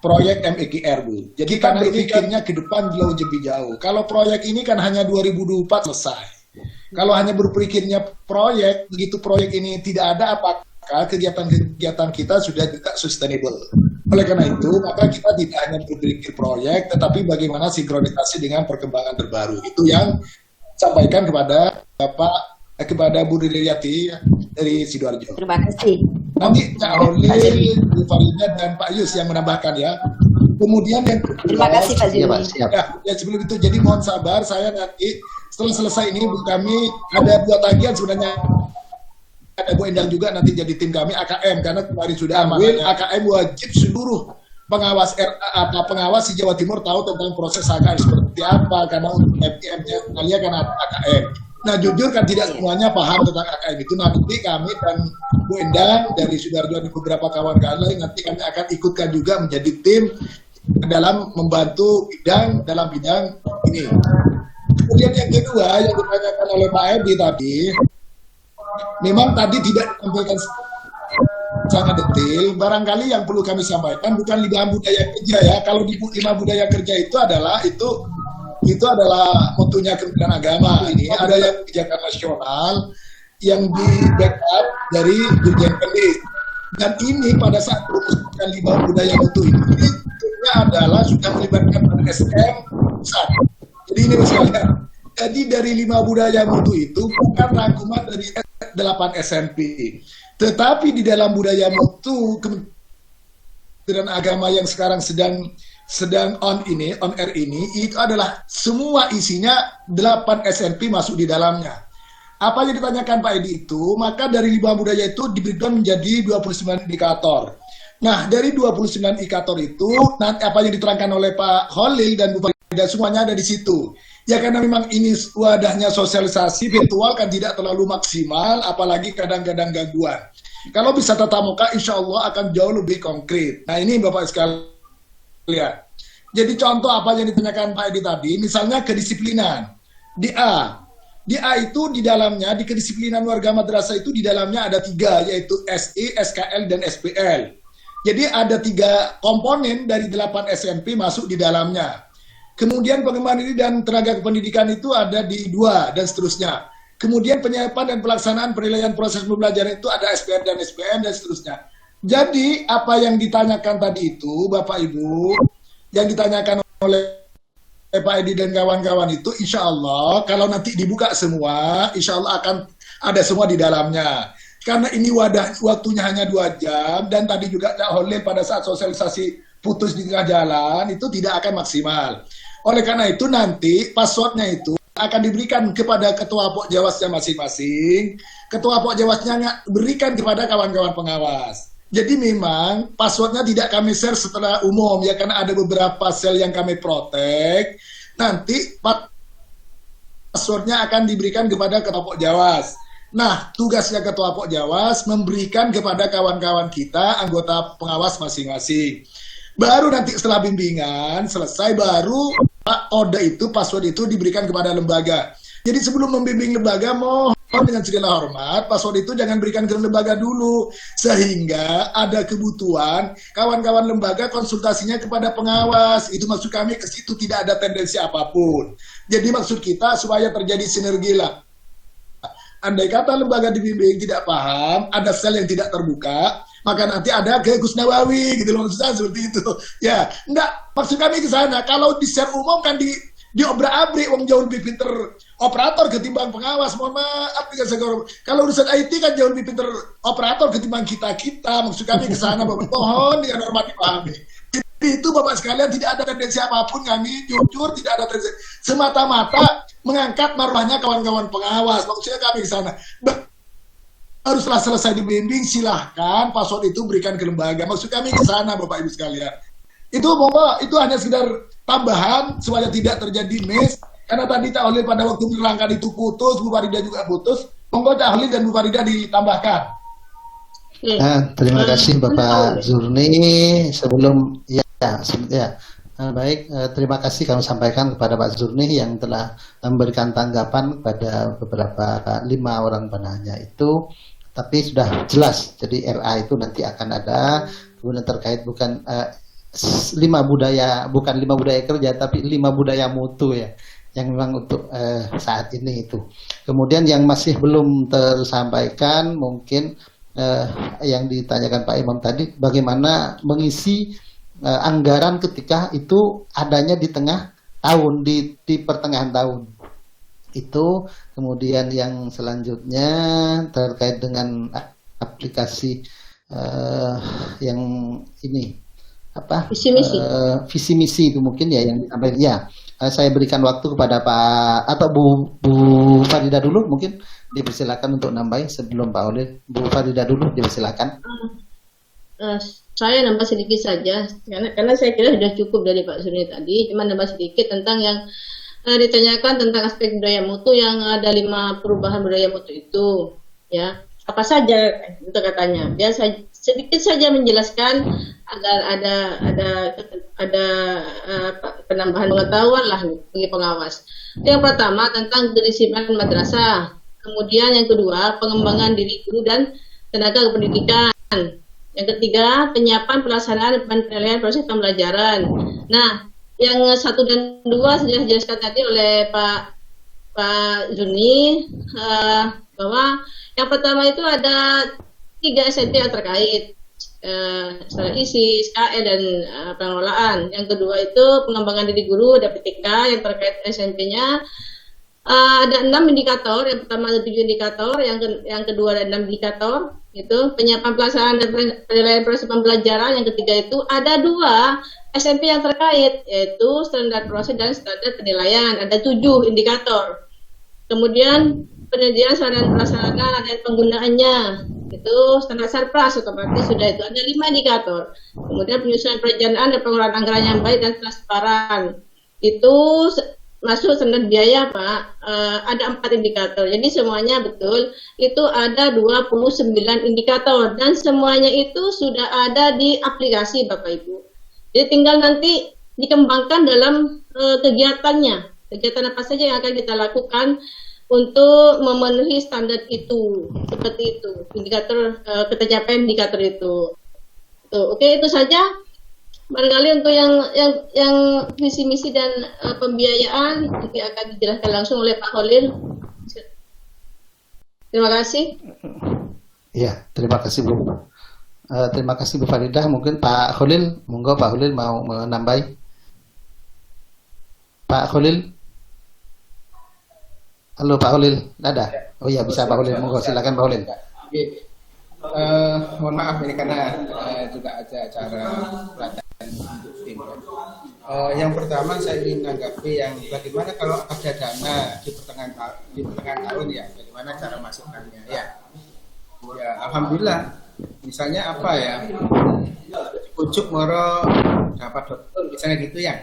proyek MEKR, Bu. Jadi kami berpikirnya ke depan jauh lebih jauh. Kalau proyek ini kan hanya 2024 selesai. Kalau hanya berpikirnya proyek, begitu proyek ini tidak ada, apakah kegiatan-kegiatan kita sudah tidak sustainable. Oleh karena itu, maka kita tidak hanya berpikir proyek, tetapi bagaimana sinkronisasi dengan perkembangan terbaru. Itu yang sampaikan kepada kepada Bu Ridayati dari Sidoarjo. Terima kasih. Nanti Cak Holil, Bu Farida, dan Pak Yus yang menambahkan ya. Kemudian yang kedua, terima kasih Pak Zul. Ya, sebelum itu, jadi mohon sabar, saya nanti setelah selesai ini kami ada 2 tagihan sebenarnya. Ada Bu Endang juga nanti jadi tim kami AKM, karena kemarin sudah ambil AKM wajib seluruh pengawas pengawas di Jawa Timur tahu tentang proses AKM seperti apa, karena untuk MT-nya kalian kan AKM. Nah, jujur kan tidak semuanya paham tentang AKM itu. Nanti kami dan Bu Endang dari Sidoarjo dan beberapa kawan-kawan lain nanti kami akan ikutkan juga menjadi tim dalam membantu dalam bidang ini. Kemudian yang kedua yang ditanyakan oleh Pak Edi tadi, memang tadi tidak disampaikan sangat detail. Barangkali yang perlu kami sampaikan bukan 5 budaya kerja ya. Kalau di 5 budaya kerja itu adalah mutunya Kementerian Agama. Ini ada yang kebijakan nasional yang di backup dari Dirjen Pendidik. Dan ini pada saat merumuskan 5 budaya mutu ini adalah sudah melibatkan SM pusat. Jadi ini misalnya, jadi dari 5 budaya mutu itu bukan rangkuman dari 8 SMP. Tetapi di dalam budaya mutu Kementerian Agama yang sekarang sedang on air ini, itu adalah semua isinya 8 SMP masuk di dalamnya. Apa yang ditanyakan Pak Edi itu, maka dari 5 budaya itu diberikan menjadi 29 indikator. Nah, dari 29 indikator itu, nanti apa yang diterangkan oleh Pak Holil dan Bu Farida semuanya ada di situ. Ya karena memang ini wadahnya sosialisasi virtual kan tidak terlalu maksimal, apalagi kadang-kadang gangguan. Kalau bisa tatap muka, insya Allah akan jauh lebih konkret. Nah ini Bapak sekalian. Jadi contoh apa yang ditanyakan Pak Edi tadi, misalnya kedisiplinan. Di A itu di dalamnya, di kedisiplinan warga madrasah itu di dalamnya ada 3, yaitu SE, SKL, dan SPL. Jadi ada 3 komponen dari 8 SMP masuk di dalamnya. Kemudian pengembangan diri dan tenaga kependidikan itu ada di 2 dan seterusnya. Kemudian penyiapan dan pelaksanaan penilaian proses pembelajaran itu ada SPR dan SPN dan seterusnya. Jadi apa yang ditanyakan tadi itu Bapak Ibu, yang ditanyakan oleh Pak Edi dan kawan-kawan itu insya Allah kalau nanti dibuka semua, insya Allah akan ada semua di dalamnya. Karena ini waktunya hanya 2 jam dan tadi juga Cak Holil pada saat sosialisasi putus di tengah jalan itu tidak akan maksimal. Oleh karena itu nanti passwordnya itu akan diberikan kepada ketua Pokjawasnya masing-masing. Ketua Pokjawasnya berikan kepada kawan-kawan pengawas. Jadi memang passwordnya tidak kami share secara umum ya, karena ada beberapa sel yang kami protect. Nanti passwordnya akan diberikan kepada ketua Pokjawas. Nah, tugasnya ketua Pokjawas memberikan kepada kawan-kawan kita, anggota pengawas masing-masing. Baru nanti setelah bimbingan selesai, baru kode itu, password itu diberikan kepada lembaga. Jadi sebelum membimbing lembaga, mohon dengan segala hormat, password itu jangan berikan ke lembaga dulu. Sehingga ada kebutuhan, kawan-kawan lembaga konsultasinya kepada pengawas. Itu maksud kami, ke situ tidak ada tendensi apapun. Jadi maksud kita supaya terjadi sinergi lah. Andai kata lembaga dibimbing tidak paham, ada sel yang tidak terbuka, maka nanti ada ke Gus Nawawi gitu loh, maksudnya seperti itu. Ya, enggak, maksud kami ke sana. Kalau di share umum kan diobrak-abrik, wong jauh lebih pinter operator ketimbang pengawas. Mohon maaf, kalau urusan IT kan jauh lebih pinter operator ketimbang kita. Maksud kami ke sana, Bapak. Mohon dengan hormat dipahami. Jadi itu Bapak sekalian, tidak ada tendensi apapun, kami jujur tidak ada tendensi. Semata-mata mengangkat marwahnya kawan-kawan pengawas. Maksudnya kami ke sana. Baru setelah selesai dibimbing, silahkan password itu berikan ke lembaga. Maksud kami ke sana, Bapak Ibu sekalian. Itu monggo, itu hanya sekedar tambahan supaya tidak terjadi miss. Karena tadi Cak Holil pada waktu menerangkan itu putus, Bu Farida juga putus. Monggo Cak Holil dan Bu Farida ditambahkan. Terima kasih Bapak Zurni. Sebelum baik, terima kasih kami sampaikan kepada Pak Zurni yang telah memberikan tanggapan kepada beberapa 5 orang penanya itu, tapi sudah jelas. Jadi RA itu nanti akan ada, kemudian terkait bukan 5 budaya kerja, tapi 5 budaya mutu ya, yang memang untuk saat ini itu. Kemudian yang masih belum tersampaikan mungkin yang ditanyakan Pak Imam tadi, bagaimana mengisi anggaran ketika itu adanya di tengah tahun, di pertengahan tahun itu. Kemudian yang selanjutnya terkait dengan aplikasi yang ini apa, visi misi itu mungkin ya yang disampaikan ya. Saya berikan waktu kepada Pak atau Bu Farida dulu, mungkin dipersilakan untuk nambahin sebelum Pak Holil. Bu Farida dulu, dipersilakan. Saya nambah sedikit saja, karena saya kira sudah cukup dari Pak Zurni tadi, cuma nambah sedikit tentang yang ditanyakan tentang aspek budaya mutu, yang ada 5 perubahan budaya mutu itu, ya apa saja itu katanya. Biar saya sedikit saja menjelaskan agar ada penambahan pengetahuan lah bagi pengawas. Yang pertama tentang kedisiplinan madrasah, kemudian yang kedua pengembangan diri guru dan tenaga kependidikan. Yang ketiga, penyiapan pelaksanaan dan penilaian proses pembelajaran. Nah, yang 1 dan 2 sudah dijelaskan tadi oleh Pak Zurni, bahwa yang pertama itu ada 3 SMP yang terkait, secara isi, SKL, dan pengelolaan. Yang kedua itu pengembangan diri guru, ada PTK yang terkait SMP-nya. Ada 6 indikator, yang pertama ada 7 indikator, yang kedua ada 6 indikator, itu penyiapan pelaksanaan dan penilaian proses pembelajaran. Yang ketiga itu ada 2 SMP yang terkait, yaitu standar proses dan standar penilaian, ada 7 indikator. Kemudian penyediaan sarana prasarana dan penggunaannya, itu standar sarpras otomatis sudah itu, ada 5 indikator. Kemudian penyusunan perencanaan dan pengelolaan anggaran yang baik dan transparan, itu masuk standar biaya Pak, ada 4 indikator. Jadi semuanya betul, itu ada 29 indikator dan semuanya itu sudah ada di aplikasi Bapak Ibu. Jadi tinggal nanti dikembangkan dalam kegiatannya, kegiatan apa saja yang akan kita lakukan untuk memenuhi standar itu, seperti itu, indikator ketercapaian indikator itu. Oke, itu saja. Barangkali untuk yang visi misi dan pembiayaan nanti akan dijelaskan langsung oleh Pak Holil. Terima kasih. Iya, terima kasih Bu. Terima kasih Bu Farida. Mungkin Pak Holil, monggo Pak Holil mau menambahi. Pak Holil. Halo Pak Holil, ada? Oh iya, bisa Pak Holil, monggo silakan Pak Holil. Mohon maaf ini karena juga ada acara pelatihan untuk tim. Yang pertama saya ingin menanggapi yang bagaimana kalau ada dana di pertengahan tahun ya, bagaimana cara masukkannya ya. Ya alhamdulillah. Misalnya apa ya? Ujuk moro dapat dokter misalnya gitu ya.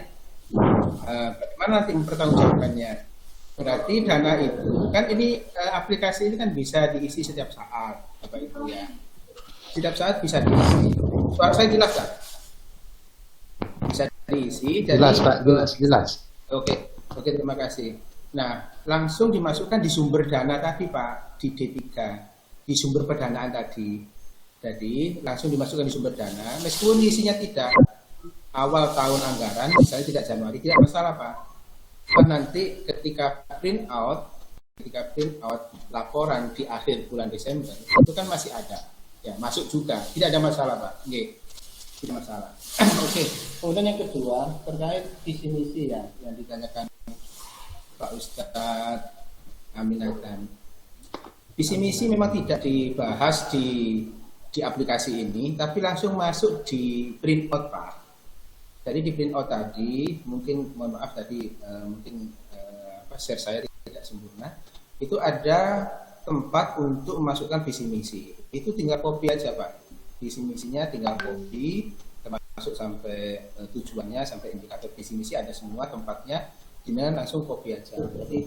Bagaimana nanti pertanggungjawabannya? Berarti dana itu kan ini aplikasi ini kan bisa diisi setiap saat, Bapak Ibu ya. Setiap saat bisa diisi. Suara saya jelas kan? Bisa diisi. Jelas Pak, jelas. Oke, terima kasih. Nah, langsung dimasukkan di sumber dana tadi Pak, di D3, di sumber pendanaan tadi. Jadi langsung dimasukkan di sumber dana, meskipun isinya tidak awal tahun anggaran, misalnya tidak Januari, tidak masalah Pak. Kan nanti ketika print out laporan di akhir bulan Desember itu kan masih ada ya, masuk juga, tidak ada masalah Pak. Tidak masalah. Oke. Kemudian yang kedua terkait visi misi ya yang ditanyakan Pak Ustadz Aminatan. Visi misi memang tidak dibahas di aplikasi ini, tapi langsung masuk di print out Pak. Jadi di print out tadi, mungkin mohon maaf tadi share saya tidak sempurna. Itu ada tempat untuk memasukkan visi misi. Itu tinggal copy aja Pak. Visi misinya tinggal copy, masuk sampai tujuannya, sampai indikator visi misi ada semua tempatnya, jenengan langsung copy aja. Jadi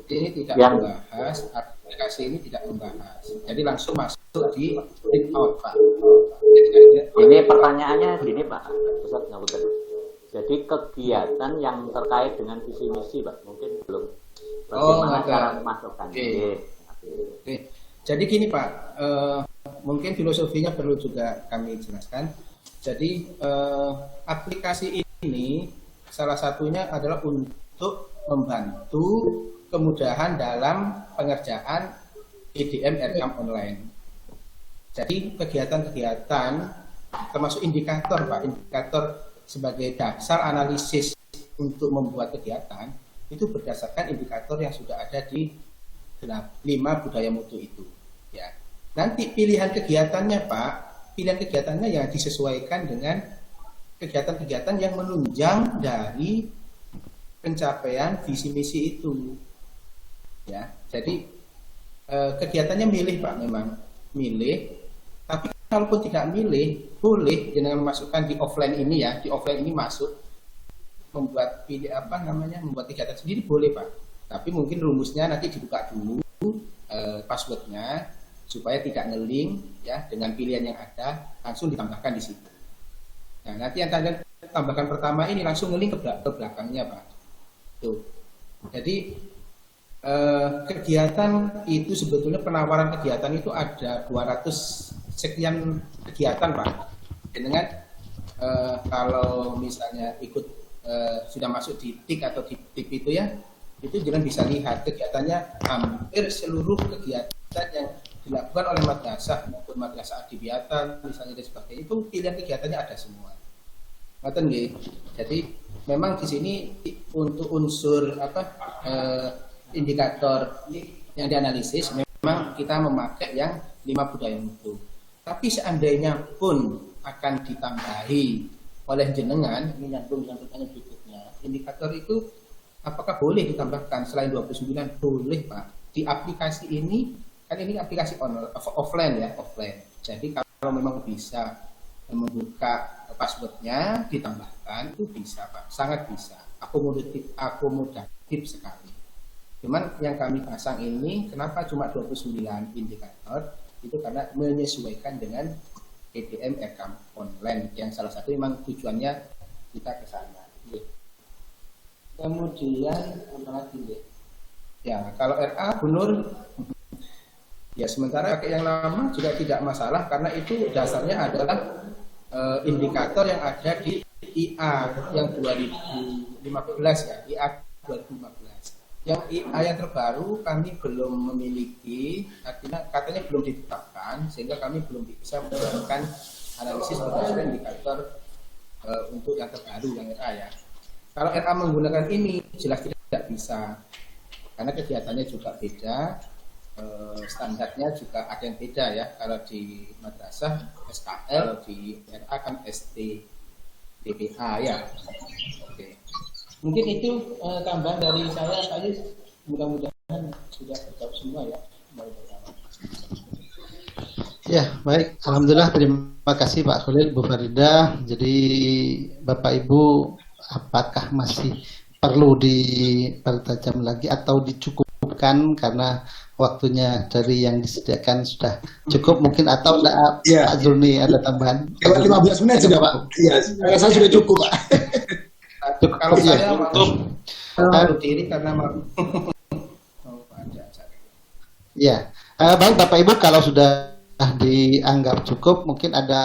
ini tidak membahas, aplikasi ini tidak membahas. Jadi langsung masuk di print out, Pak. Ini pertanyaannya gini Pak, Ustaz Ngapunten. Jadi kegiatan yang terkait dengan visi misi Pak, mungkin belum. Bagaimana cara memasukkan? Oke. Jadi gini Pak, mungkin filosofinya perlu juga kami jelaskan. Jadi aplikasi ini salah satunya adalah untuk membantu kemudahan dalam pengerjaan EDM Aircam online. Jadi kegiatan-kegiatan termasuk indikator Pak, indikator sebagai dasar analisis untuk membuat kegiatan itu berdasarkan indikator yang sudah ada di 5 budaya mutu itu. Ya. Nanti pilihan kegiatannya Pak, pilihan kegiatannya yang disesuaikan dengan kegiatan-kegiatan yang menunjang dari pencapaian visi misi itu. Ya, jadi kegiatannya milih Pak, memang milih. Tapi kalaupun tidak milih, boleh dengan memasukkan di offline ini ya, di offline ini masuk membuat membuat kegiatan sendiri boleh Pak. Tapi mungkin rumusnya nanti dibuka dulu passwordnya supaya tidak nge-link ya dengan pilihan yang ada, langsung ditambahkan di situ. Nah, nanti yang tanda tambahkan pertama ini langsung nge-link ke belakangnya Pak. Tuh. Jadi kegiatan itu sebetulnya penawaran kegiatan itu ada 200 sekian kegiatan Pak. Dengan kalau misalnya ikut sudah masuk di TIK atau di TIP itu ya, itu jangan bisa lihat kegiatannya hampir seluruh kegiatan yang dilakukan oleh madrasah maupun madrasah adibiyatan misalnya dan sebagainya, itu pilihan kegiatannya ada semua. Ngoten nggih. Jadi memang di sini untuk unsur indikator yang dianalisis memang kita memakai yang 5 budaya mutu. Tapi seandainya pun akan ditambahi oleh jenengan, ini nyambung dengan pertanyaan berikutnya, indikator itu apakah boleh ditambahkan selain 29? Boleh Pak. Di aplikasi ini, kan ini aplikasi offline ya, offline. Jadi kalau memang bisa membuka passwordnya, ditambahkan, itu bisa Pak, sangat bisa, akomodatif sekali. Cuman yang kami pasang ini, kenapa cuma 29 indikator? Itu karena menyesuaikan dengan EDM Aircam online, yang salah satu memang tujuannya kita ke sana. Kemudian apa lagi deh? Ya, kalau RA Bunur ya sementara pakai yang lama juga tidak masalah karena itu dasarnya adalah indikator yang ada di IA yang 2015 ya, IA 2015. Yang IA yang terbaru kami belum memiliki, artinya katanya belum ditetapkan sehingga kami belum bisa melakukan analisis berdasarkan indikator untuk yang terbaru yang RA ya. Kalau RA menggunakan ini jelas tidak bisa karena kegiatannya juga beda, standarnya juga ada yang beda ya. Kalau di madrasah SKL, di RA kan STDPA ya. Oke. Mungkin itu tambahan dari saya. Mudah-mudahan sudah terjawab semua ya. Ya, baik. Alhamdulillah, terima kasih Pak Khalil, Bu Farida. Jadi Bapak Ibu, apakah masih perlu dipertajam lagi atau dicukupkan karena waktunya dari yang disediakan sudah cukup mungkin, atau Pak Zulni ada tambahan? 15 menit sudah Pak. Iya, saya sudah cukup Pak. Kalau saya mau diri karena mau ya, baik Bapak Ibu, kalau sudah dianggap cukup, mungkin ada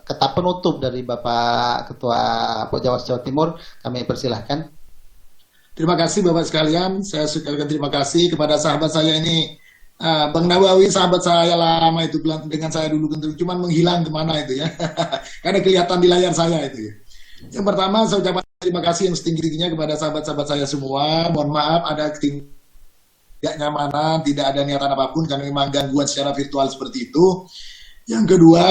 kata penutup dari Bapak Ketua Pokjawas Jawa Timur, kami persilahkan. Terima kasih Bapak sekalian, saya ucapkan terima kasih kepada sahabat saya ini, Bang Nawawi, sahabat saya lama itu, dengan saya dulu cuman menghilang kemana itu ya, karena kelihatan di layar saya itu ya. Yang pertama saya ucapkan terima kasih yang setinggi-tingginya kepada sahabat-sahabat saya semua. Mohon maaf ada ketidaknyamanan, tidak ada niatan apapun karena memang gangguan secara virtual seperti itu. Yang kedua,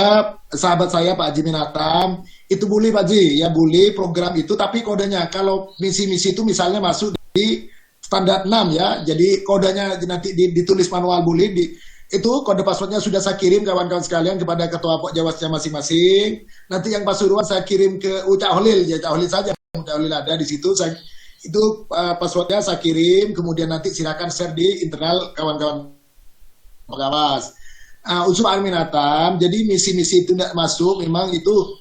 sahabat saya Pak Haji Minatam, itu boleh Pak Haji, ya boleh program itu, tapi kodenya kalau misi-misi itu misalnya masuk di standar 6 ya, jadi kodenya nanti ditulis manual boleh, Itu kode passwordnya sudah saya kirim kawan-kawan sekalian kepada ketua Pokjawasnya masing-masing. Nanti yang Pasuruan saya kirim ke Cak Holil, ya Cak Holil saja. Cak Holil ada di situ. Itu passwordnya saya kirim. Kemudian nanti silakan share di internal kawan-kawan pengawas. Unsur Aminatam. Jadi misi-misi itu tidak masuk. Memang itu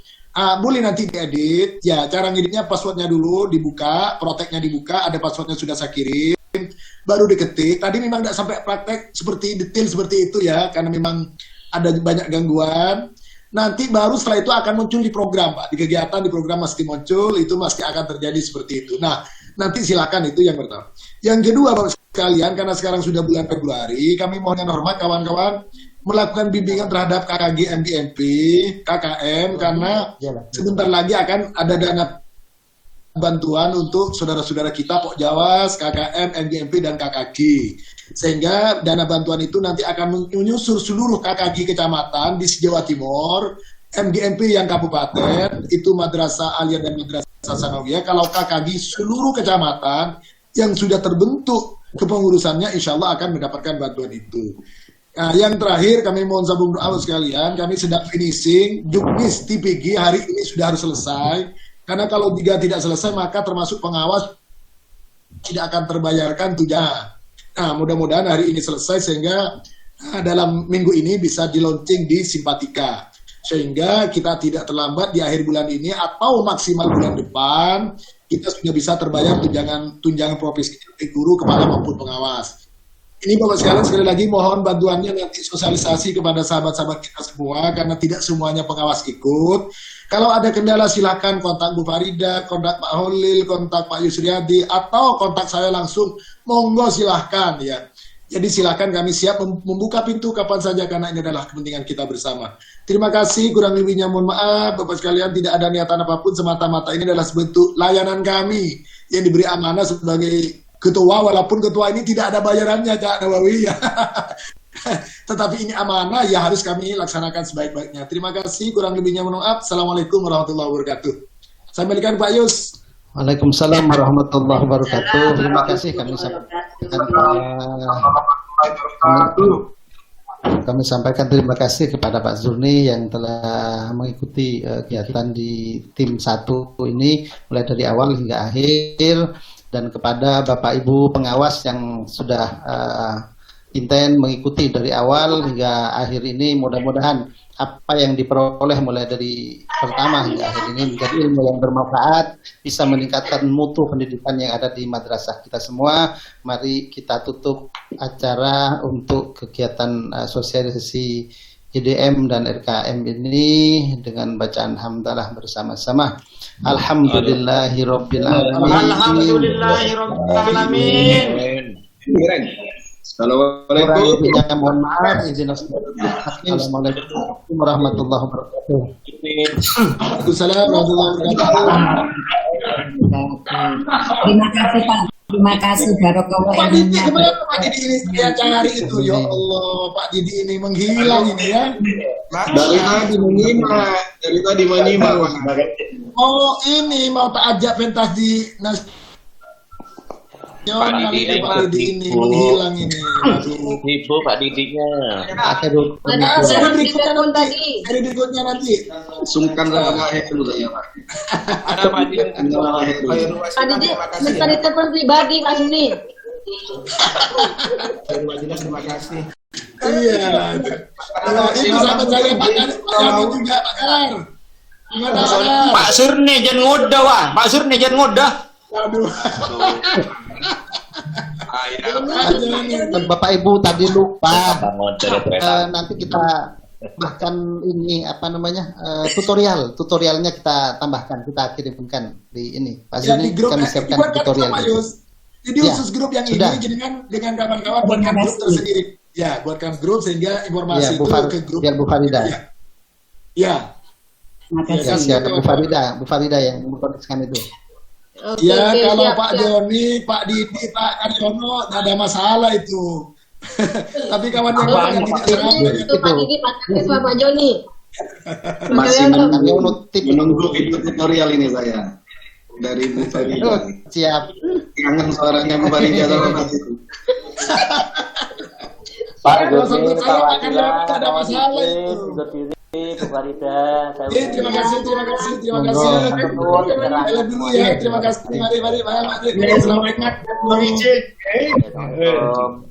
boleh nanti diedit. Ya, cara ngeditnya passwordnya dulu dibuka, proteknya dibuka, ada passwordnya sudah saya kirim. Baru diketik. Tadi memang tidak sampai praktek seperti detail seperti itu ya, karena memang ada banyak gangguan. Nanti baru setelah itu akan muncul di program, Pak. Di kegiatan di program pasti muncul, itu pasti akan terjadi seperti itu. Nah, nanti silakan, itu yang pertama. Yang kedua, Bapak sekalian, karena sekarang sudah bulan Februari, kami mohon yang hormat kawan-kawan melakukan bimbingan terhadap KKG MBMP, KKM, karena sebentar lagi akan ada dana bantuan untuk saudara-saudara kita Pokjawas, KKM, MGMP, dan KKG. Sehingga dana bantuan itu nanti akan menyusur seluruh KKG kecamatan di Jawa Timur, MGMP yang kabupaten, itu Madrasah Aliyah dan Madrasah Sanawiyah. Kalau KKG seluruh kecamatan yang sudah terbentuk kepengurusannya, insya Allah akan mendapatkan bantuan itu. Nah, yang terakhir kami mohon sabung doa sekalian, kami sedang finishing, Juknis TPG hari ini sudah harus selesai. Karena kalau tidak selesai maka termasuk pengawas tidak akan terbayarkan tunjangan. Nah, mudah-mudahan hari ini selesai sehingga dalam minggu ini bisa di-launching di Simpatika. Sehingga kita tidak terlambat di akhir bulan ini atau maksimal bulan depan kita sudah bisa terbayar tunjangan profesi guru, kepala maupun pengawas. Ini Bapak sekalian sekali lagi mohon bantuannya nanti sosialisasi kepada sahabat-sahabat kita semua karena tidak semuanya pengawas ikut. Kalau ada kendala silakan kontak Bu Farida, kontak Pak Holil, kontak Pak Yusriyadi atau kontak saya langsung. Monggo silahkan ya. Jadi silakan kami siap membuka pintu kapan saja karena ini adalah kepentingan kita bersama. Terima kasih, kurang lebihnya mohon maaf Bapak sekalian, tidak ada niatan apapun, semata-mata ini adalah sebentuk layanan kami yang diberi amanah sebagai ketua, walaupun ketua ini tidak ada bayarannya, Cak Nawawi ya. Tetapi ini amanah ya harus kami laksanakan sebaik-baiknya. Terima kasih, kurang lebihnya mohon maaf. Assalamualaikum warahmatullahi wabarakatuh. Saya berikan Pak Yus. Waalaikumsalam warahmatullahi wabarakatuh. Terima kasih kami sampaikan terima kasih kepada Pak Zurni yang telah mengikuti kegiatan di tim 1 ini mulai dari awal hingga akhir, dan kepada Bapak Ibu pengawas yang sudah inten mengikuti dari awal hingga akhir ini. Mudah-mudahan apa yang diperoleh mulai dari pertama hingga akhir ini menjadi ilmu yang bermanfaat, bisa meningkatkan mutu pendidikan yang ada di madrasah kita semua. Mari kita tutup acara untuk kegiatan sosialisasi IDM dan RKM ini dengan bacaan hamdalah bersama-sama. Alhamdulillahirabbil alamin. Alhamdulillahirabbil alamin. Assalamualaikum. Mohon maaf. Assalamualaikum warahmatullahi wabarakatuh. Waalaikumsalam warahmatullahi wabarakatuh. Terima kasih Pak. Terima kasih Barokallah. Pak Didi, kemana Pak Didi ini yang cari itu? Ya Allah, Pak Didi ini menghilang ini ya. Dari tadi menyimak. Oh ini mau tak ajak pentas di Pak Didi ini menghilang ini. Aduh. Ibu Pak Didinya. Seri berikutnya nanti. Sungkan sama dulu ya Pak. Ada Pak Didi. Pak Didi, minta ditelepon pribadi Pak Zuni. Terima kasih. Iya. Itu sahabat saya Pak Kar juga Pak Kar. Gimana Pak Surni jangan ngodah Wah. Pak Surni jangan ngodah. Aduh. Bapak Ibu tadi lupa nanti kita bahkan ini apa namanya tutorialnya kita tambahkan, kita kirimkan di ini Pak Zuni, kami siapkan tutorial. Jadi khusus grup yang ini dengan kawan-kawan buatkan grup tersendiri. Ya, buatkan grup sehingga informasi itu ke grup. Biar Bu Farida. Ya. Siap Bu Farida yang mengkoneksikan itu. Ya, kalau siap, Pak Joni, Pak Didi, Pak Karyono, tidak ada masalah itu. Tapi kawan yang tidak serang itu Pak Didi, Pak Joni. Masih menunggu video tutorial ini saya dari Bu Farida. Siap. Kangen suaranya Bu Farida sama Mas itu. Pak Kalau Jody, sebut Pak saya Pak Wadila, Karyawan ada masalah itu. undur diri, Bu Farida, saya Terima kasih. Terima kasih. Dulu ya, terima kasih. Mari. Selamat. Assalamualaikum.